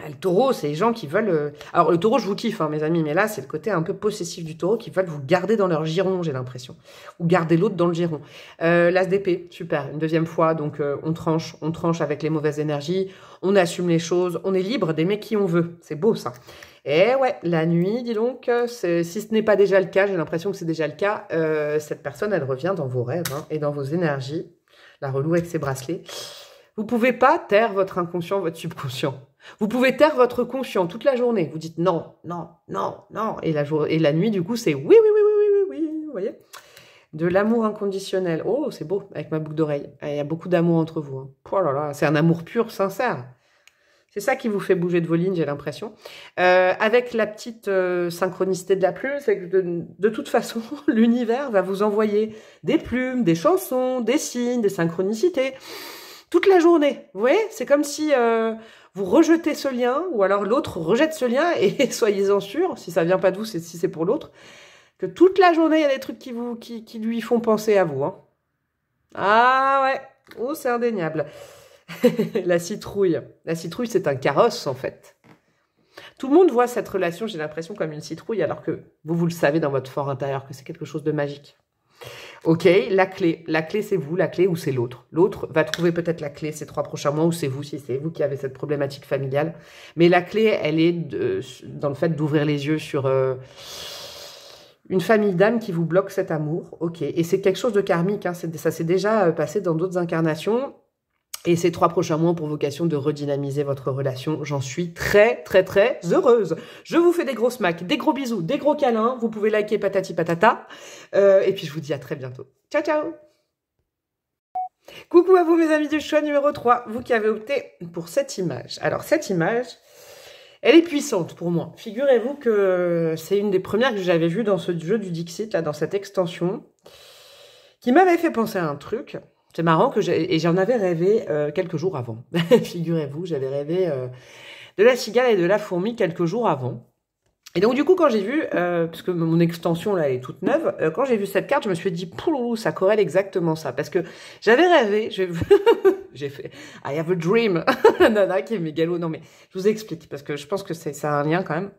Le taureau, c'est les gens qui veulent... Alors, le taureau, je vous kiffe, hein, mes amis, mais là, c'est le côté un peu possessif du taureau qui veulent vous garder dans leur giron, j'ai l'impression. Ou garder l'autre dans le giron. L'as d'épée, super, une deuxième fois. Donc, on tranche avec les mauvaises énergies. On assume les choses. On est libre d'aimer qui on veut. C'est beau, ça. Et ouais, la nuit, dis donc, si ce n'est pas déjà le cas, j'ai l'impression que c'est déjà le cas, cette personne, elle revient dans vos rêves hein, et dans vos énergies. La relou avec ses bracelets. Vous pouvez pas taire votre inconscient, votre subconscient. Vous pouvez taire votre conscient toute la journée. Vous dites non, non, non, non. Et la nuit, du coup, c'est oui, oui, oui, oui, oui, oui, oui. Vous voyez? De l'amour inconditionnel. Oh, c'est beau, avec ma boucle d'oreille. Il y a beaucoup d'amour entre vous. Hein. Oh là là, c'est un amour pur, sincère. C'est ça qui vous fait bouger de vos lignes, j'ai l'impression. Avec la petite synchronicité de la plume, c'est que de toute façon, l'univers va vous envoyer des plumes, des chansons, des signes, des synchronicités. Toute la journée, vous voyez? C'est comme si vous rejetez ce lien, ou alors l'autre rejette ce lien, et soyez-en sûrs, si ça vient pas de vous, si c'est pour l'autre, que toute la journée, il y a des trucs qui lui font penser à vous. Hein. Ah ouais, oh c'est indéniable. La citrouille. La citrouille, c'est un carrosse, en fait. Tout le monde voit cette relation, j'ai l'impression, comme une citrouille, alors que vous le savez dans votre fort intérieur, que c'est quelque chose de magique. Ok, la clé. La clé, c'est vous, la clé, ou c'est l'autre. L'autre va trouver peut-être la clé ces 3 prochains mois, ou c'est vous, si c'est vous qui avez cette problématique familiale. Mais la clé, elle est dans le fait d'ouvrir les yeux sur une famille d'âmes qui vous bloque cet amour. Ok, et c'est quelque chose de karmique, hein. Ça s'est déjà passé dans d'autres incarnations. Et ces 3 prochains mois ont pour vocation de redynamiser votre relation. J'en suis très, très, très heureuse. Je vous fais des gros smacks, des gros bisous, des gros câlins. Vous pouvez liker patati patata. Et puis, je vous dis à très bientôt. Ciao, ciao. Coucou à vous, mes amis du choix numéro 3. Vous qui avez opté pour cette image. Alors, cette image, elle est puissante pour moi. Figurez-vous que c'est une des premières que j'avais vues dans ce jeu du Dixit, là, dans cette extension, qui m'avait fait penser à un truc. C'est marrant que j'en avais rêvé quelques jours avant. Figurez-vous, j'avais rêvé de la cigale et de la fourmi quelques jours avant. Et donc du coup, quand j'ai vu, parce que mon extension là elle est toute neuve, quand j'ai vu cette carte, je me suis dit, poulou, ça corrèle exactement ça. Parce que j'avais rêvé, j'ai fait, I have a dream. Nana qui est mégalo. Non mais, je vous explique, parce que je pense que ça a un lien quand même.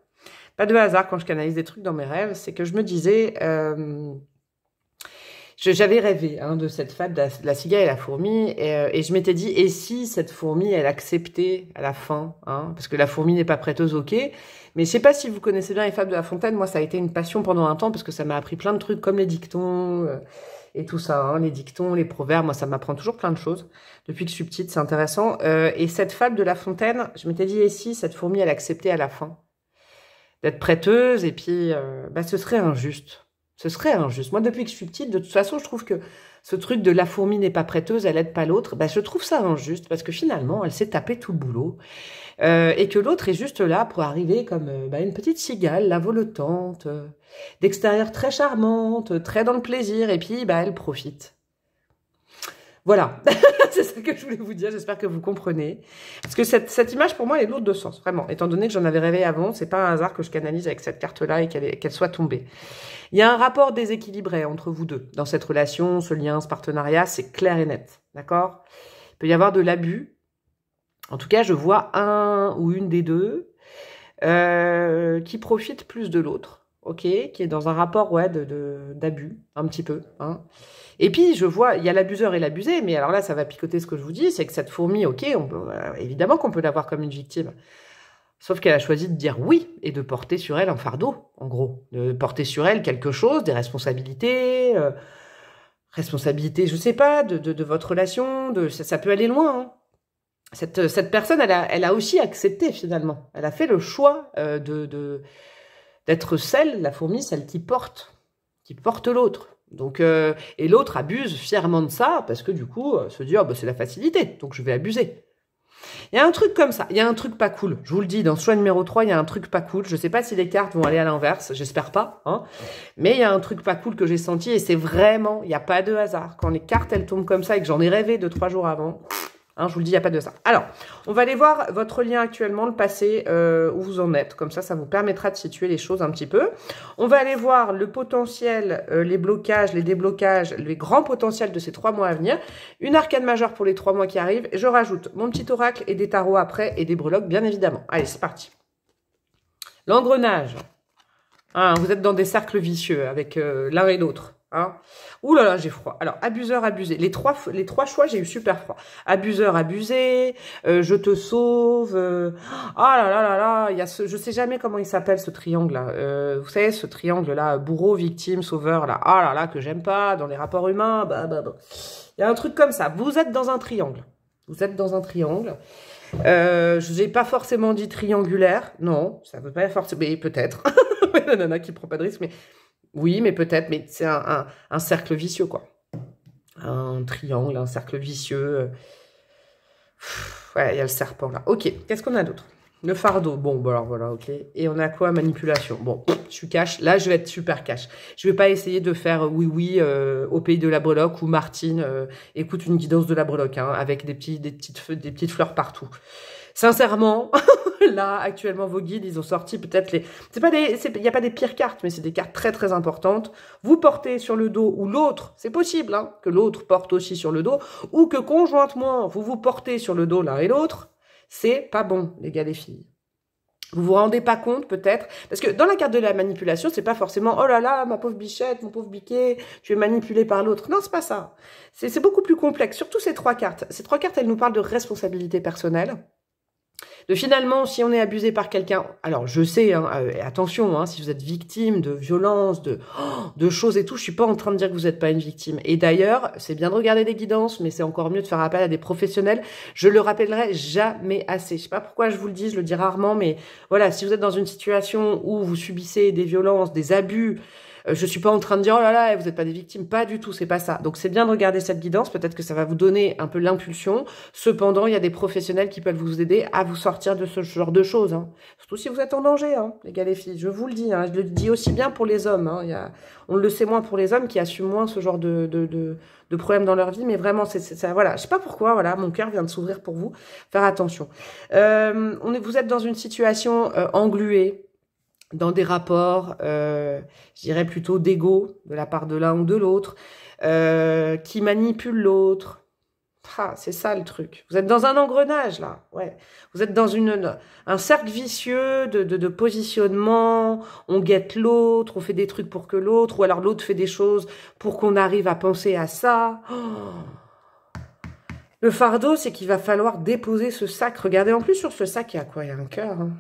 Pas de hasard quand je canalise des trucs dans mes rêves, c'est que je me disais... J'avais rêvé hein, de cette fable de la cigale et la fourmi, et je m'étais dit, et si cette fourmi, elle acceptait à la fin, hein, parce que la fourmi n'est pas prêteuse, ok, mais je sais pas si vous connaissez bien les fables de La Fontaine, moi ça a été une passion pendant un temps, parce que ça m'a appris plein de trucs, comme les dictons, et tout ça, hein, les dictons, les proverbes, moi ça m'apprend toujours plein de choses, depuis que je suis petite, c'est intéressant, et cette fable de La Fontaine, je m'étais dit, et si cette fourmi, elle acceptait à la fin d'être prêteuse, et puis, bah, ce serait injuste. Ce serait injuste. Moi, depuis que je suis petite, de toute façon, je trouve que ce truc de la fourmi n'est pas prêteuse, elle aide pas l'autre, bah, je trouve ça injuste parce que finalement, elle s'est tapée tout le boulot et que l'autre est juste là pour arriver comme une petite cigale, la volotante, d'extérieur très charmante, très dans le plaisir et puis elle profite. Voilà, c'est ça que je voulais vous dire, j'espère que vous comprenez. Parce que cette image, pour moi, elle est lourde de sens, vraiment. Étant donné que j'en avais rêvé avant, c'est pas un hasard que je canalise avec cette carte-là et qu'elle soit tombée. Il y a un rapport déséquilibré entre vous deux. Dans cette relation, ce lien, ce partenariat, c'est clair et net, d'accord? Il peut y avoir de l'abus. En tout cas, je vois un ou une des deux qui profite plus de l'autre, ok? Qui est dans un rapport, ouais, d'abus, un petit peu, hein. Et puis, je vois, il y a l'abuseur et l'abusé, mais alors là, ça va picoter ce que je vous dis, c'est que cette fourmi, ok, évidemment qu'on peut l'avoir comme une victime. Sauf qu'elle a choisi de dire oui et de porter sur elle un fardeau, en gros. De porter sur elle quelque chose, des responsabilités, je sais pas, de votre relation, ça peut aller loin. Hein. cette personne, elle a aussi accepté finalement. Elle a fait le choix d'être celle, la fourmi, celle qui porte l'autre. Donc, et l'autre abuse fièrement de ça, parce que du coup, se dit, oh, bah, c'est la facilité, donc je vais abuser. Il y a un truc comme ça, il y a un truc pas cool. Je vous le dis, dans ce choix numéro 3, il y a un truc pas cool. Je sais pas si les cartes vont aller à l'inverse, j'espère pas, hein. Mais il y a un truc pas cool que j'ai senti, et c'est vraiment, il n'y a pas de hasard. Quand les cartes, elles tombent comme ça, et que j'en ai rêvé 2-3 jours avant, hein, je vous le dis, il n'y a pas de ça. Alors, on va aller voir votre lien actuellement, le passé, où vous en êtes. Comme ça vous permettra de situer les choses un petit peu. On va aller voir le potentiel, les blocages, les déblocages, les grands potentiels de ces 3 mois à venir. Une arcane majeure pour les 3 mois qui arrivent. Je rajoute mon petit oracle et des tarots après et des breloques, bien évidemment. Allez, c'est parti. L'engrenage. Hein, vous êtes dans des cercles vicieux avec l'un et l'autre. Hein. Ouh là là, j'ai froid. Alors, abuseur, abusé. Les trois choix, j'ai eu super froid. Abuseur, abusé, je te sauve. Ah là là là là, il y a je sais jamais comment il s'appelle ce triangle-là. Vous savez, ce triangle-là, bourreau, victime, sauveur, là. Ah là là, que j'aime pas dans les rapports humains. Il y a un truc comme ça. Vous êtes dans un triangle. Vous êtes dans un triangle. Je n'ai pas forcément dit triangulaire. Non, ça veut pas forcément. Mais peut-être. La nana qui prend pas de risque, mais. Oui, mais peut-être, mais c'est un cercle vicieux, quoi. Un triangle, un cercle vicieux. Ouais, il y a le serpent, là. Ok, qu'est-ce qu'on a d'autre? Le fardeau. Bon, bah alors voilà, ok. Et on a quoi? Manipulation. Bon, je suis cash. Là, je vais être super cash. Je vais pas essayer de faire oui, au pays de la breloque, où Martine écoute une guidance de la breloque, hein, avec des petites fleurs partout. Sincèrement, là, actuellement, vos guides, ils ont sorti peut-être les... Il n'y a pas des pires cartes, mais c'est des cartes très, très importantes. Vous portez sur le dos, ou l'autre, c'est possible, hein, que l'autre porte aussi sur le dos, ou que conjointement, vous portez sur le dos l'un et l'autre. C'est pas bon, les gars, les filles. Vous vous rendez pas compte, peut-être, parce que dans la carte de la manipulation, c'est pas forcément, oh là là, ma pauvre bichette, mon pauvre biquet, tu es manipulé par l'autre. Non, c'est pas ça. C'est beaucoup plus complexe, surtout ces 3 cartes. Ces 3 cartes, elles nous parlent de responsabilité personnelle. De finalement, si on est abusé par quelqu'un, alors je sais, hein, attention, hein, si vous êtes victime de violences, de choses et tout, je suis pas en train de dire que vous n'êtes pas une victime. Et d'ailleurs, c'est bien de regarder des guidances, mais c'est encore mieux de faire appel à des professionnels. Je le rappellerai jamais assez. Je sais pas pourquoi je vous le dis, je le dis rarement, mais voilà, si vous êtes dans une situation où vous subissez des violences, des abus, je suis pas en train de dire, oh là là, vous n'êtes pas des victimes, pas du tout, c'est pas ça. Donc c'est bien de regarder cette guidance, peut-être que ça va vous donner un peu l'impulsion. Cependant, il y a des professionnels qui peuvent vous aider à vous sortir de ce genre de choses. Hein. Surtout si vous êtes en danger, hein, les gars, les filles, je vous le dis. Hein. Je le dis aussi bien pour les hommes. Hein. On le sait moins pour les hommes qui assument moins ce genre de problèmes dans leur vie, mais vraiment, ça, voilà, je sais pas pourquoi, voilà, mon cœur vient de s'ouvrir pour vous. Faire attention. Vous êtes dans une situation engluée, dans des rapports, je dirais plutôt d'ego de la part de l'un ou de l'autre, qui manipule l'autre. Ah, c'est ça le truc. Vous êtes dans un engrenage, là. Ouais. Vous êtes dans un cercle vicieux de positionnement. On guette l'autre, on fait des trucs pour que l'autre, ou alors l'autre fait des choses pour qu'on arrive à penser à ça. Oh. Le fardeau, c'est qu'il va falloir déposer ce sac. Regardez, en plus, sur ce sac, il y a quoi? Il y a un cœur. Hein.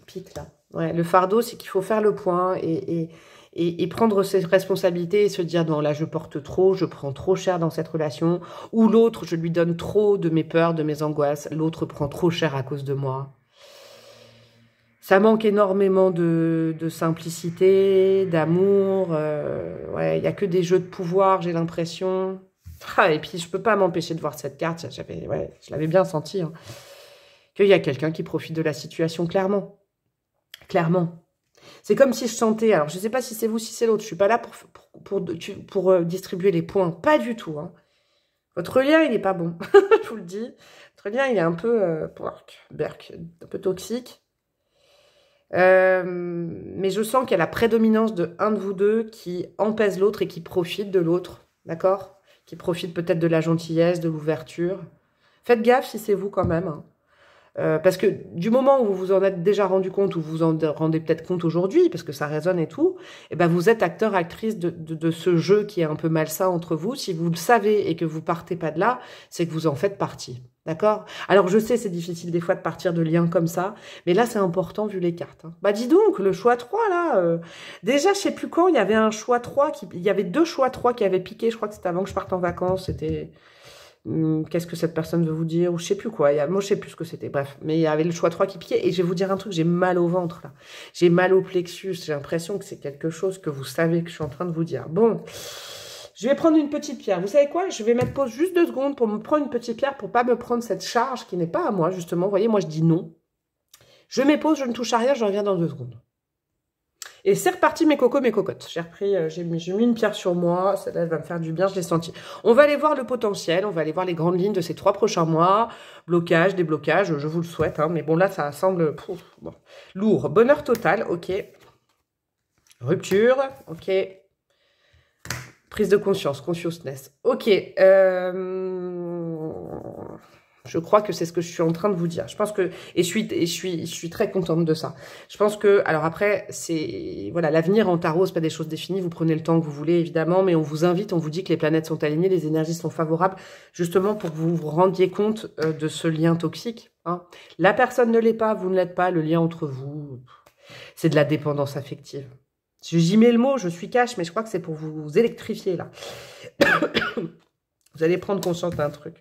Pique, là. Ouais, le fardeau, c'est qu'il faut faire le point et prendre ses responsabilités et se dire, non, là, je porte trop, je prends trop cher dans cette relation. Ou l'autre, je lui donne trop de mes peurs, de mes angoisses. L'autre prend trop cher à cause de moi. Ça manque énormément de simplicité, d'amour. Ouais, il n'y a que des jeux de pouvoir, j'ai l'impression. Ah, et puis, je peux pas m'empêcher de voir cette carte. Je l'avais bien senti. Hein, qu'il y a quelqu'un qui profite de la situation, clairement. Clairement. C'est comme si je sentais, alors je ne sais pas si c'est vous, si c'est l'autre, je ne suis pas là pour distribuer les points, pas du tout. Hein. Votre lien, il n'est pas bon, je vous le dis. Votre lien, il est un peu, un peu toxique. Mais je sens qu'il y a la prédominance de un de vous deux qui empèse l'autre et qui profite de l'autre, d'accord? Qui profite peut-être de la gentillesse, de l'ouverture. Faites gaffe si c'est vous quand même, hein. Parce que du moment où vous vous en êtes déjà rendu compte, ou vous en rendez peut-être compte aujourd'hui, parce que ça résonne et tout, et ben vous êtes acteur, actrice de ce jeu qui est un peu malsain entre vous. Si vous le savez et que vous partez pas de là, c'est que vous en faites partie. D'accord? Alors je sais, c'est difficile des fois de partir de liens comme ça, mais là c'est important vu les cartes. Hein. Bah dis donc, le choix 3 là, déjà je sais plus quand, il y avait un choix 3, il y avait 2 choix 3 qui avaient piqué, je crois que c'était avant que je parte en vacances, c'était... Qu'est-ce que cette personne veut vous dire, ou je sais plus quoi. Moi, je sais plus ce que c'était. Bref, mais il y avait le choix 3 qui piquait. Et je vais vous dire un truc, j'ai mal au ventre, là. J'ai mal au plexus. J'ai l'impression que c'est quelque chose que vous savez que je suis en train de vous dire. Bon, je vais prendre une petite pierre. Vous savez quoi? Je vais mettre pause juste 2 secondes pour me prendre une petite pierre pour pas me prendre cette charge qui n'est pas à moi, justement. Vous voyez, moi, je dis non. Je mets pause, je ne touche à rien, je reviens dans 2 secondes. Et c'est reparti mes cocos, mes cocottes. J'ai mis une pierre sur moi, celle-là elle va me faire du bien, je l'ai senti. On va aller voir le potentiel, on va aller voir les grandes lignes de ces 3 prochains mois. Blocage, déblocage, je vous le souhaite, hein, mais bon là ça semble bon, lourd. Bonheur total, ok. Rupture, ok. Prise de conscience, consciousness, ok. Je crois que c'est ce que je suis en train de vous dire. Je pense que, et je suis très contente de ça. Je pense que, alors après, c'est, voilà, l'avenir en tarot, c'est pas des choses définies. Vous prenez le temps que vous voulez, évidemment, mais on vous invite, on vous dit que les planètes sont alignées, les énergies sont favorables, justement pour que vous vous rendiez compte de ce lien toxique, hein. La personne ne l'est pas, vous ne l'êtes pas, le lien entre vous, c'est de la dépendance affective. J'y mets le mot, je suis cash, mais je crois que c'est pour vous électrifier, là. Vous allez prendre conscience d'un truc.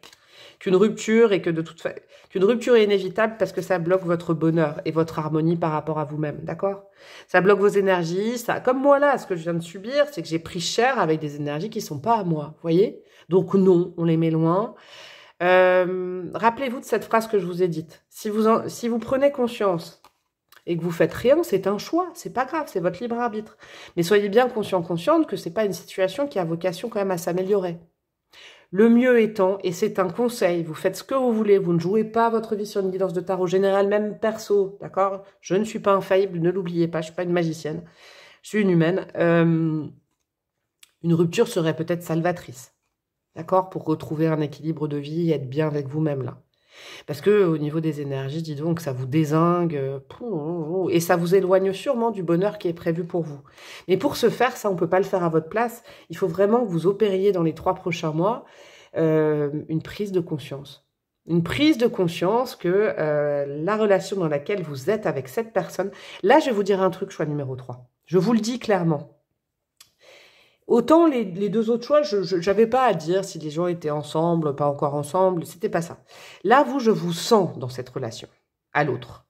Qu'une rupture et qu'une rupture est inévitable parce que ça bloque votre bonheur et votre harmonie par rapport à vous-même, d'accord? Ça bloque vos énergies, ça, comme moi là, ce que je viens de subir, c'est que j'ai pris cher avec des énergies qui sont pas à moi, voyez? Donc non, on les met loin. Rappelez-vous de cette phrase que je vous ai dite. Si vous prenez conscience et que vous faites rien, c'est un choix, c'est pas grave, c'est votre libre arbitre. Mais soyez bien consciente que c'est pas une situation qui a vocation quand même à s'améliorer. Le mieux étant, et c'est un conseil, vous faites ce que vous voulez, vous ne jouez pas votre vie sur une guidance de tarot générale, même perso, d'accord? Je ne suis pas infaillible, ne l'oubliez pas, je ne suis pas une magicienne, je suis une humaine. Une rupture serait peut-être salvatrice, d'accord? Pour retrouver un équilibre de vie et être bien avec vous-même, là. Parce que au niveau des énergies, dis donc, ça vous dézingue, et ça vous éloigne sûrement du bonheur qui est prévu pour vous. Mais pour ce faire, ça, on ne peut pas le faire à votre place. Il faut vraiment que vous opériez dans les 3 prochains mois une prise de conscience. Une prise de conscience que la relation dans laquelle vous êtes avec cette personne... Là, je vais vous dire un truc, choix numéro 3. Je vous le dis clairement. Autant les 2 autres choix, je n'avais pas à dire si les gens étaient ensemble, pas encore ensemble, c'était pas ça. Là, je vous sens dans cette relation, à l'autre.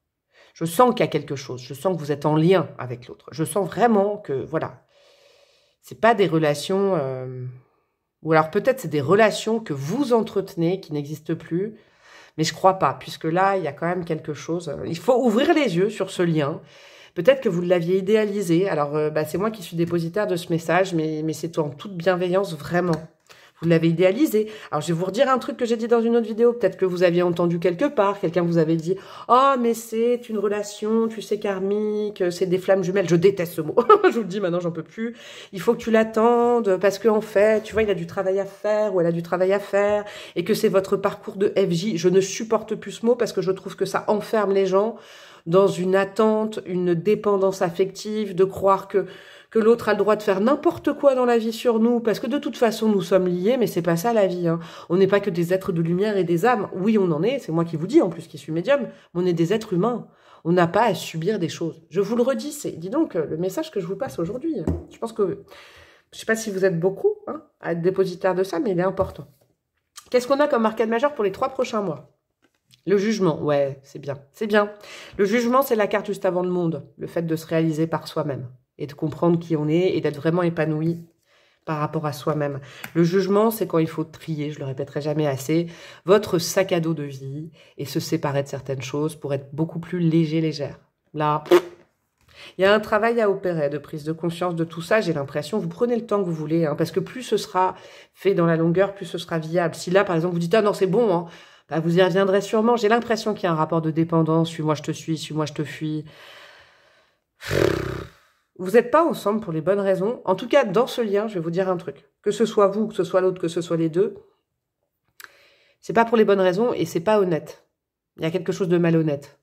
Je sens qu'il y a quelque chose, je sens que vous êtes en lien avec l'autre. Je sens vraiment que, voilà, c'est pas des relations... ou alors peut-être c'est des relations que vous entretenez, qui n'existent plus, mais je crois pas, puisque là, il y a quand même quelque chose. Il faut ouvrir les yeux sur ce lien. Peut-être que vous l'aviez idéalisé. Alors, c'est moi qui suis dépositaire de ce message, mais c'est en toute bienveillance, vraiment. Vous l'avez idéalisé. Alors, je vais vous redire un truc que j'ai dit dans une autre vidéo. Peut-être que vous aviez entendu quelque part. Quelqu'un vous avait dit « Oh, mais c'est une relation, tu sais, karmique, c'est des flammes jumelles. » Je déteste ce mot. Je vous le dis, maintenant, j'en peux plus. Il faut que tu l'attendes parce qu'en fait, tu vois, il a du travail à faire ou elle a du travail à faire et que c'est votre parcours de FJ. Je ne supporte plus ce mot parce que je trouve que ça enferme les gens dans une attente, une dépendance affective, de croire que l'autre a le droit de faire n'importe quoi dans la vie sur nous, parce que de toute façon, nous sommes liés, mais c'est pas ça la vie, hein. On n'est pas que des êtres de lumière et des âmes. Oui, on en est, c'est moi qui vous dis, en plus, qui suis médium, mais on est des êtres humains. On n'a pas à subir des choses. Je vous le redis, dis donc, le message que je vous passe aujourd'hui, je pense que, je sais pas si vous êtes beaucoup, hein, à être dépositaire de ça, mais il est important. Qu'est-ce qu'on a comme arcade majeur pour les 3 prochains mois? Le jugement, ouais, c'est bien, c'est bien. Le jugement, c'est la carte juste avant le monde, le fait de se réaliser par soi-même et de comprendre qui on est et d'être vraiment épanoui par rapport à soi-même. Le jugement, c'est quand il faut trier, je le répéterai jamais assez, votre sac à dos de vie et se séparer de certaines choses pour être beaucoup plus léger, légère. Là, il y a un travail à opérer de prise de conscience de tout ça, j'ai l'impression. Vous prenez le temps que vous voulez, hein, parce que plus ce sera fait dans la longueur, plus ce sera viable. Si là, par exemple, vous dites « Ah non, c'est bon, hein », bah, vous y reviendrez sûrement. J'ai l'impression qu'il y a un rapport de dépendance. Suis-moi, je te suis. Suis-moi, je te fuis. Vous n'êtes pas ensemble pour les bonnes raisons. En tout cas, dans ce lien, je vais vous dire un truc. Que ce soit vous, que ce soit l'autre, que ce soit les deux, c'est pas pour les bonnes raisons et c'est pas honnête. Il y a quelque chose de malhonnête.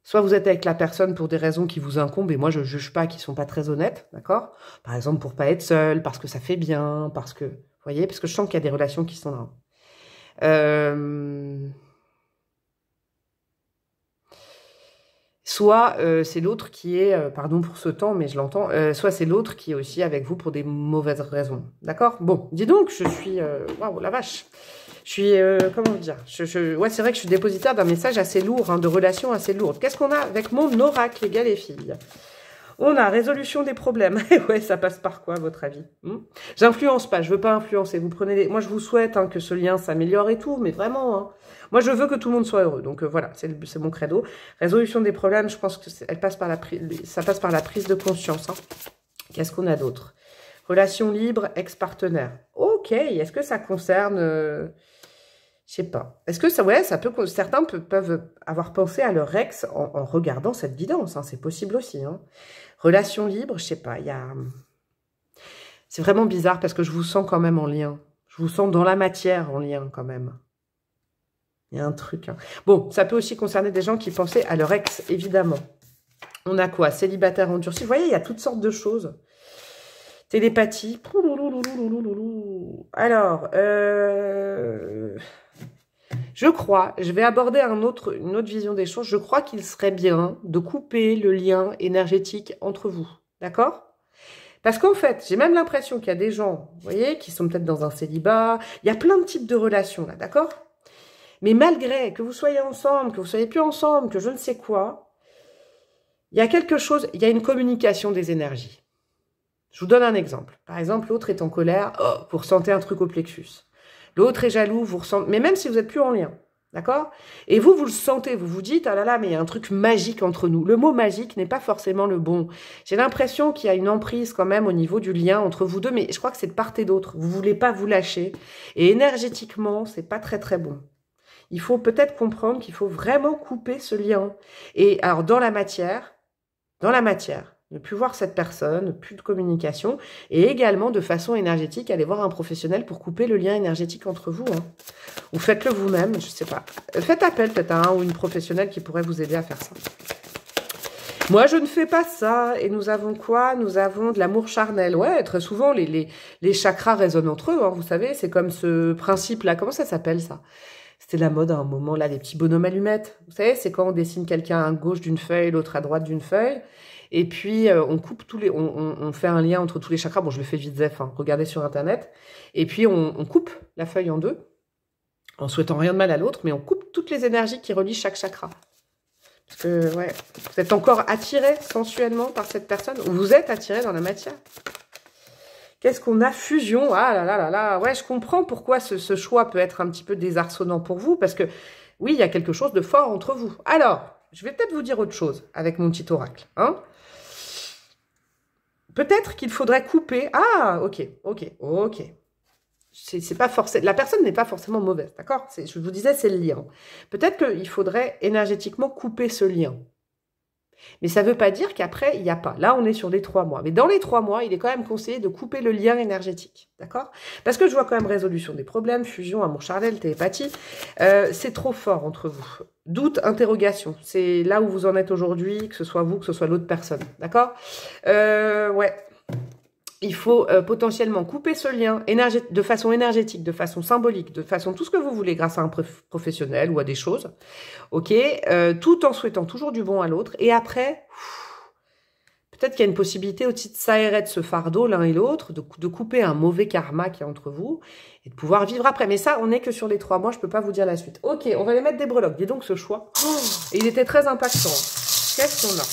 Soit vous êtes avec la personne pour des raisons qui vous incombent, et moi je juge pas, qui sont pas très honnêtes, d'accord? Par exemple, pour pas être seul, parce que ça fait bien, parce que, vous voyez, parce que je sens qu'il y a des relations qui sont là. soit c'est l'autre qui est, pardon pour ce temps, mais je l'entends, soit c'est l'autre qui est aussi avec vous pour des mauvaises raisons. D'accord? Bon, dis donc, je suis... Waouh, la vache. Je suis... comment dire? Ouais, c'est vrai que je suis dépositaire d'un message assez lourd, hein, de relations assez lourdes. Qu'est-ce qu'on a avec mon oracle, les gars, les filles? On a résolution des problèmes. Ouais, ça passe par quoi, à votre avis? J'influence pas, je veux pas influencer. Vous prenez des... Moi, je vous souhaite hein, que ce lien s'améliore et tout, mais vraiment... Hein. Moi, je veux que tout le monde soit heureux. Donc, voilà, c'est mon credo. Résolution des problèmes, je pense que ça passe par la prise de conscience. Hein. Qu'est-ce qu'on a d'autre? Relation libre, ex-partenaire. Ok, est-ce que ça concerne... je sais pas. Est-ce que ça... Ouais, ça peut... Certains peuvent avoir pensé à leur ex en regardant cette guidance. Hein. C'est possible aussi. Hein. Relation libre, je sais pas. Il y a... C'est vraiment bizarre parce que je vous sens quand même en lien. Je vous sens dans la matière en lien quand même. Il y a un truc. Hein. Bon, ça peut aussi concerner des gens qui pensaient à leur ex, évidemment. On a quoi? Célibataire endurci. Vous voyez, il y a toutes sortes de choses. Télépathie. Alors, je crois, je vais aborder une autre vision des choses. Je crois qu'il serait bien de couper le lien énergétique entre vous. D'accord? Parce qu'en fait, j'ai même l'impression qu'il y a des gens, vous voyez, qui sont peut-être dans un célibat. Il y a plein de types de relations, là, d'accord? Mais malgré que vous soyez ensemble, que vous soyez plus ensemble, que je ne sais quoi, il y a quelque chose, il y a une communication des énergies. Je vous donne un exemple. Par exemple, l'autre est en colère, oh, vous ressentez un truc au plexus. L'autre est jaloux, vous ressentez, mais même si vous n'êtes plus en lien, d'accord? Et vous le sentez, vous vous dites, ah là là, mais il y a un truc magique entre nous. Le mot magique n'est pas forcément le bon. J'ai l'impression qu'il y a une emprise quand même au niveau du lien entre vous deux, mais je crois que c'est de part et d'autre. Vous voulez pas vous lâcher. Et énergétiquement, c'est pas très très bon. Il faut peut-être comprendre qu'il faut vraiment couper ce lien. Et alors, dans la matière, ne plus voir cette personne, plus de communication, et également de façon énergétique, aller voir un professionnel pour couper le lien énergétique entre vous. Hein. Ou faites-le vous-même, je sais pas. Faites appel peut-être à un ou une professionnelle qui pourrait vous aider à faire ça. Moi, je ne fais pas ça. Et nous avons quoi? Nous avons de l'amour charnel. Ouais, très souvent, les chakras résonnent entre eux. Hein, vous savez, c'est comme ce principe-là. Comment ça s'appelle, ça? C'était la mode à un moment, là, les petits bonhommes allumettes. Vous savez, c'est quand on dessine quelqu'un à gauche d'une feuille, l'autre à droite d'une feuille. Et puis, on coupe on fait un lien entre tous les chakras. Bon, je le fais vite zef, hein, regardez sur Internet. Et puis, on coupe la feuille en deux, en souhaitant rien de mal à l'autre, mais on coupe toutes les énergies qui relient chaque chakra. Parce que, ouais, vous êtes encore attiré sensuellement par cette personne, ou vous êtes attiré dans la matière. Qu'est-ce qu'on a? Fusion. Ah là là là là. Ouais, je comprends pourquoi ce choix peut être un petit peu désarçonnant pour vous. Parce que, oui, il y a quelque chose de fort entre vous. Alors, je vais peut-être vous dire autre chose avec mon petit oracle. Hein, peut-être qu'il faudrait couper... Ah, ok. C'est pas forcément... La personne n'est pas forcément mauvaise, d'accord? Je vous disais, c'est le lien. Peut-être qu'il faudrait énergétiquement couper ce lien. Mais ça ne veut pas dire qu'après, il n'y a pas. Là, on est sur les 3 mois. Mais dans les 3 mois, il est quand même conseillé de couper le lien énergétique. D'accord? Parce que je vois quand même résolution des problèmes, fusion, amour charnel, télépathie. C'est trop fort entre vous. Doute, interrogation. C'est là où vous en êtes aujourd'hui, que ce soit vous, que ce soit l'autre personne. D'accord? Ouais. Il faut potentiellement couper ce lien de façon énergétique, de façon symbolique, de façon tout ce que vous voulez grâce à un professionnel ou à des choses. Ok, tout en souhaitant toujours du bon à l'autre. Et après, peut-être qu'il y a une possibilité aussi de s'aérer de ce fardeau l'un et l'autre, de couper un mauvais karma qui est entre vous et de pouvoir vivre après. Mais ça, on n'est que sur les 3 mois, je ne peux pas vous dire la suite. Ok, on va les mettre des breloques. Dis donc ce choix. Oh, et il était très impactant. Qu'est-ce qu'on a?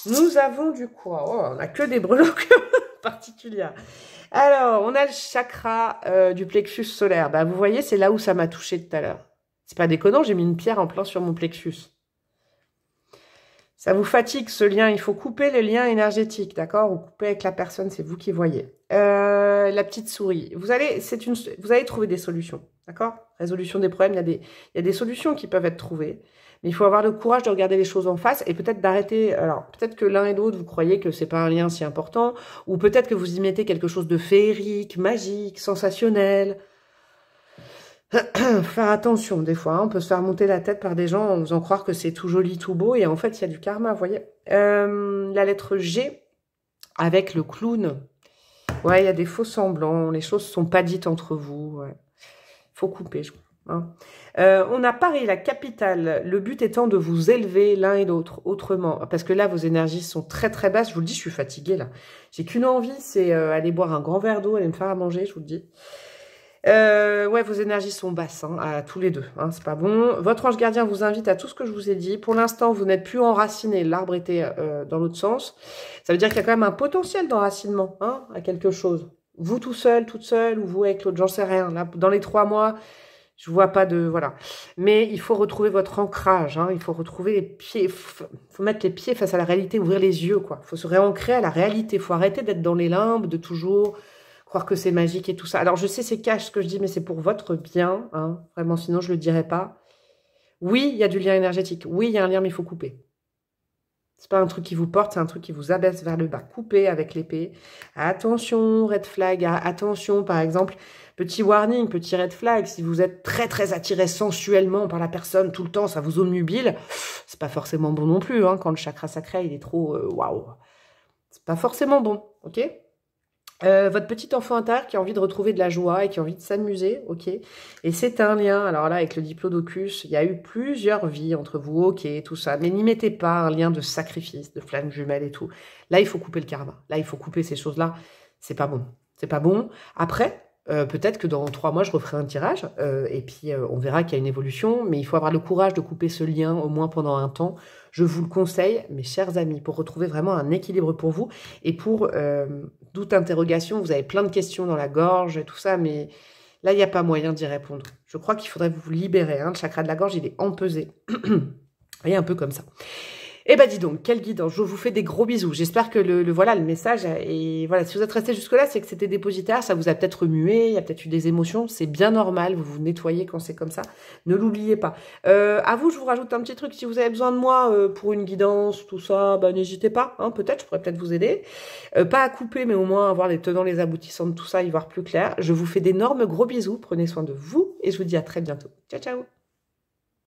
Nous avons du quoi? Oh, on n'a que des breloques particulières. Alors, on a le chakra du plexus solaire. Bah, vous voyez, c'est là où ça m'a touché tout à l'heure. C'est pas déconnant, j'ai mis une pierre en plein sur mon plexus. Ça vous fatigue ce lien, il faut couper le lien énergétique, d'accord? Ou couper avec la personne, c'est vous qui voyez. La petite souris. Vous allez trouver des solutions, d'accord? Résolution des problèmes, il y a des solutions qui peuvent être trouvées. Mais il faut avoir le courage de regarder les choses en face et peut-être d'arrêter. Alors, peut-être que l'un et l'autre, vous croyez que c'est pas un lien si important, ou peut-être que vous y mettez quelque chose de féerique, magique, sensationnel. Faire attention, des fois, hein, on peut se faire monter la tête par des gens en faisant croire que c'est tout joli, tout beau, et en fait, il y a du karma, vous voyez. La lettre G, avec le clown. Ouais, il y a des faux semblants, les choses ne sont pas dites entre vous. Ouais. Faut couper, je crois. Hein. On a Paris, la capitale. Le but étant de vous élever l'un et l'autre autrement. Parce que là, vos énergies sont très très basses. Je vous le dis, je suis fatiguée là. J'ai qu'une envie, c'est aller boire un grand verre d'eau, aller me faire à manger, je vous le dis. Ouais, vos énergies sont basses, hein, à tous les deux, hein, c'est pas bon. Votre ange gardien vous invite à tout ce que je vous ai dit. Pour l'instant, vous n'êtes plus enraciné, l'arbre était dans l'autre sens. Ça veut dire qu'il y a quand même un potentiel d'enracinement, hein, à quelque chose. Vous tout seul, toute seule, ou vous avec l'autre, j'en sais rien. Là, dans les 3 mois, je vois pas de... Voilà. Mais il faut retrouver votre ancrage, hein, il faut retrouver les pieds, faut mettre les pieds face à la réalité, ouvrir les yeux, quoi. Il faut se réancrer à la réalité, il faut arrêter d'être dans les limbes, de toujours... croire que c'est magique et tout ça. Alors, je sais, c'est cash ce que je dis, mais c'est pour votre bien, hein. Vraiment, sinon, je ne le dirais pas. Oui, il y a du lien énergétique. Oui, il y a un lien, mais il faut couper. C'est pas un truc qui vous porte, c'est un truc qui vous abaisse vers le bas. Coupez avec l'épée. Attention, red flag. Attention, par exemple, petit warning, petit red flag. Si vous êtes très, très attiré sensuellement par la personne tout le temps, ça vous obnubile. C'est pas forcément bon non plus, hein, quand le chakra sacré, il est trop... waouh. C'est pas forcément bon, ok ? Votre petit enfant intérieur qui a envie de retrouver de la joie et qui a envie de s'amuser, ok. Et c'est un lien, alors là, avec le diplodocus, il y a eu plusieurs vies entre vous, ok, tout ça. Mais n'y mettez pas un lien de sacrifice, de flamme jumelle et tout. Là, il faut couper le karma. Là, il faut couper ces choses-là. C'est pas bon. C'est pas bon. Après, peut-être que dans 3 mois, je referai un tirage. Et puis, on verra qu'il y a une évolution. Mais il faut avoir le courage de couper ce lien, au moins pendant un temps. Je vous le conseille, mes chers amis, pour retrouver vraiment un équilibre pour vous. Et pour toute interrogation, vous avez plein de questions dans la gorge et tout ça, mais là, il n'y a pas moyen d'y répondre. Je crois qu'il faudrait vous libérer. Hein. Le chakra de la gorge, il est empesé. Vous voyez, un peu comme ça. Eh ben dis donc, quelle guidance. Je vous fais des gros bisous. J'espère que voilà, le message, et voilà, si vous êtes resté jusque-là, c'est que c'était dépositaire, ça vous a peut-être remué, il y a peut-être eu des émotions, c'est bien normal, vous vous nettoyez quand c'est comme ça, ne l'oubliez pas. À vous, je vous rajoute un petit truc, si vous avez besoin de moi pour une guidance, tout ça, bah, n'hésitez pas, hein, peut-être, je pourrais peut-être vous aider. Pas à couper, mais au moins avoir les tenants, les aboutissants de tout ça, y voir plus clair. Je vous fais d'énormes gros bisous, prenez soin de vous, et je vous dis à très bientôt. Ciao, ciao.